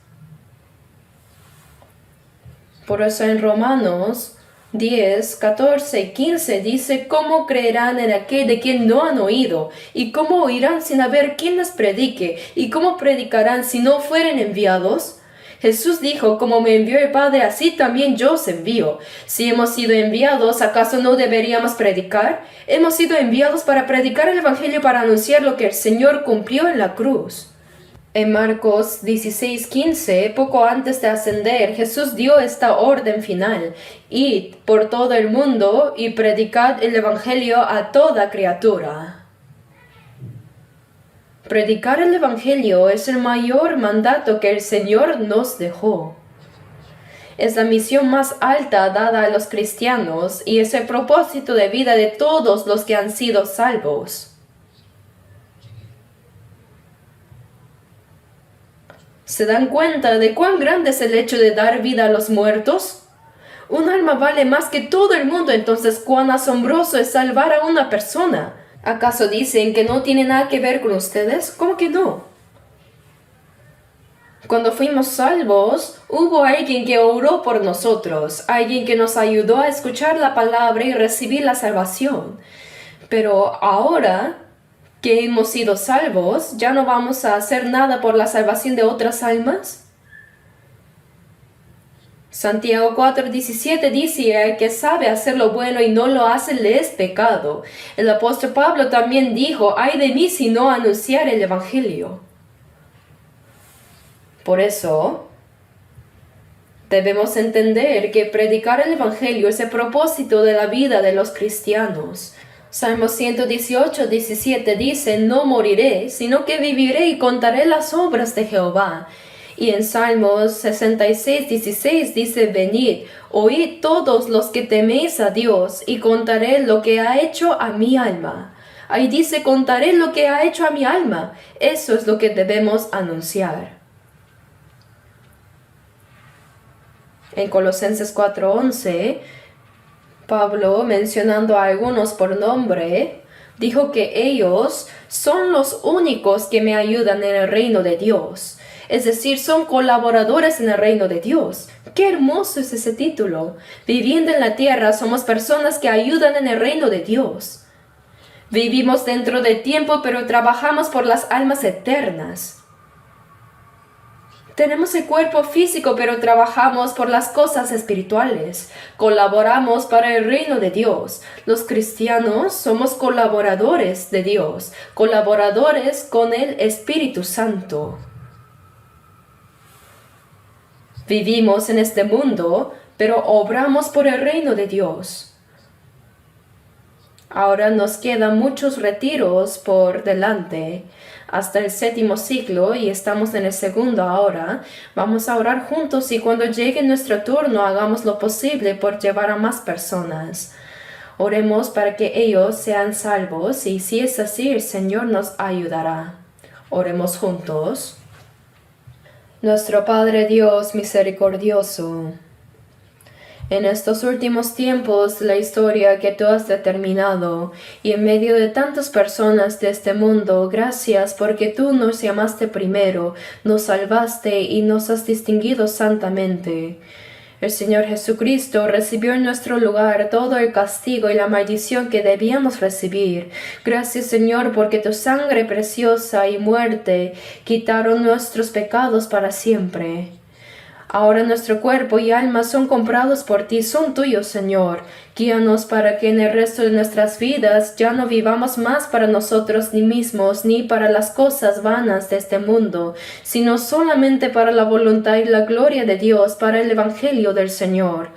Por eso en Romanos 10, 14 y 15 dice: ¿Cómo creerán en aquel de quien no han oído? ¿Y cómo oirán sin haber quien les predique? ¿Y cómo predicarán si no fueren enviados? Jesús dijo: como me envió el Padre, así también yo os envío. Si hemos sido enviados, ¿acaso no deberíamos predicar? Hemos sido enviados para predicar el Evangelio, para anunciar lo que el Señor cumplió en la cruz. En Marcos 16:15, poco antes de ascender, Jesús dio esta orden final: id por todo el mundo y predicad el Evangelio a toda criatura. Predicar el Evangelio es el mayor mandato que el Señor nos dejó. Es la misión más alta dada a los cristianos y es el propósito de vida de todos los que han sido salvos. ¿Se dan cuenta de cuán grande es el hecho de dar vida a los muertos? Un alma vale más que todo el mundo, entonces cuán asombroso es salvar a una persona. ¿Acaso dicen que no tiene nada que ver con ustedes? ¿Cómo que no? Cuando fuimos salvos, hubo alguien que oró por nosotros, alguien que nos ayudó a escuchar la palabra y recibir la salvación. Pero ahora que hemos sido salvos, ¿ya no vamos a hacer nada por la salvación de otras almas? Santiago 4:17 dice: el que sabe hacer lo bueno y no lo hace, le es pecado. El apóstol Pablo también dijo: ay de mí si no anunciar el Evangelio. Por eso, debemos entender que predicar el Evangelio es el propósito de la vida de los cristianos. Salmo 118:17 dice: no moriré, sino que viviré y contaré las obras de Jehová. Y en Salmos 66:16 dice: venid, oíd todos los que teméis a Dios, y contaré lo que ha hecho a mi alma. Ahí dice: contaré lo que ha hecho a mi alma. Eso es lo que debemos anunciar. En Colosenses 4:11, Pablo, mencionando a algunos por nombre, dijo que ellos son los únicos que me ayudan en el reino de Dios. Es decir, son colaboradores en el reino de Dios. ¡Qué hermoso es ese título! Viviendo en la tierra, somos personas que ayudan en el reino de Dios. Vivimos dentro del tiempo, pero trabajamos por las almas eternas. Tenemos el cuerpo físico, pero trabajamos por las cosas espirituales. Colaboramos para el reino de Dios. Los cristianos somos colaboradores de Dios, colaboradores con el Espíritu Santo. Vivimos en este mundo, pero obramos por el reino de Dios. Ahora nos quedan muchos retiros por delante, hasta el 7º siglo, y estamos en el 2º ahora. Vamos a orar juntos y cuando llegue nuestro turno hagamos lo posible por llevar a más personas. Oremos para que ellos sean salvos y si es así, el Señor nos ayudará. Oremos juntos. Nuestro Padre Dios misericordioso, en estos últimos tiempos, la historia que tú has determinado, y en medio de tantas personas de este mundo, gracias porque tú nos llamaste primero, nos salvaste y nos has distinguido santamente. El Señor Jesucristo recibió en nuestro lugar todo el castigo y la maldición que debíamos recibir. Gracias, Señor, porque tu sangre preciosa y muerte quitaron nuestros pecados para siempre. Ahora nuestro cuerpo y alma son comprados por ti, son tuyos, Señor. Guíanos para que en el resto de nuestras vidas ya no vivamos más para nosotros mismos ni para las cosas vanas de este mundo, sino solamente para la voluntad y la gloria de Dios, para el Evangelio del Señor.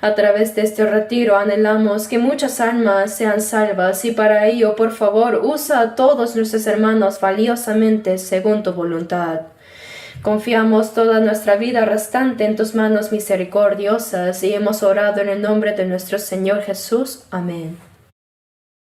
A través de este retiro anhelamos que muchas almas sean salvas y para ello, por favor, usa a todos nuestros hermanos valiosamente según tu voluntad. Confiamos toda nuestra vida restante en tus manos misericordiosas y hemos orado en el nombre de nuestro Señor Jesús. Amén.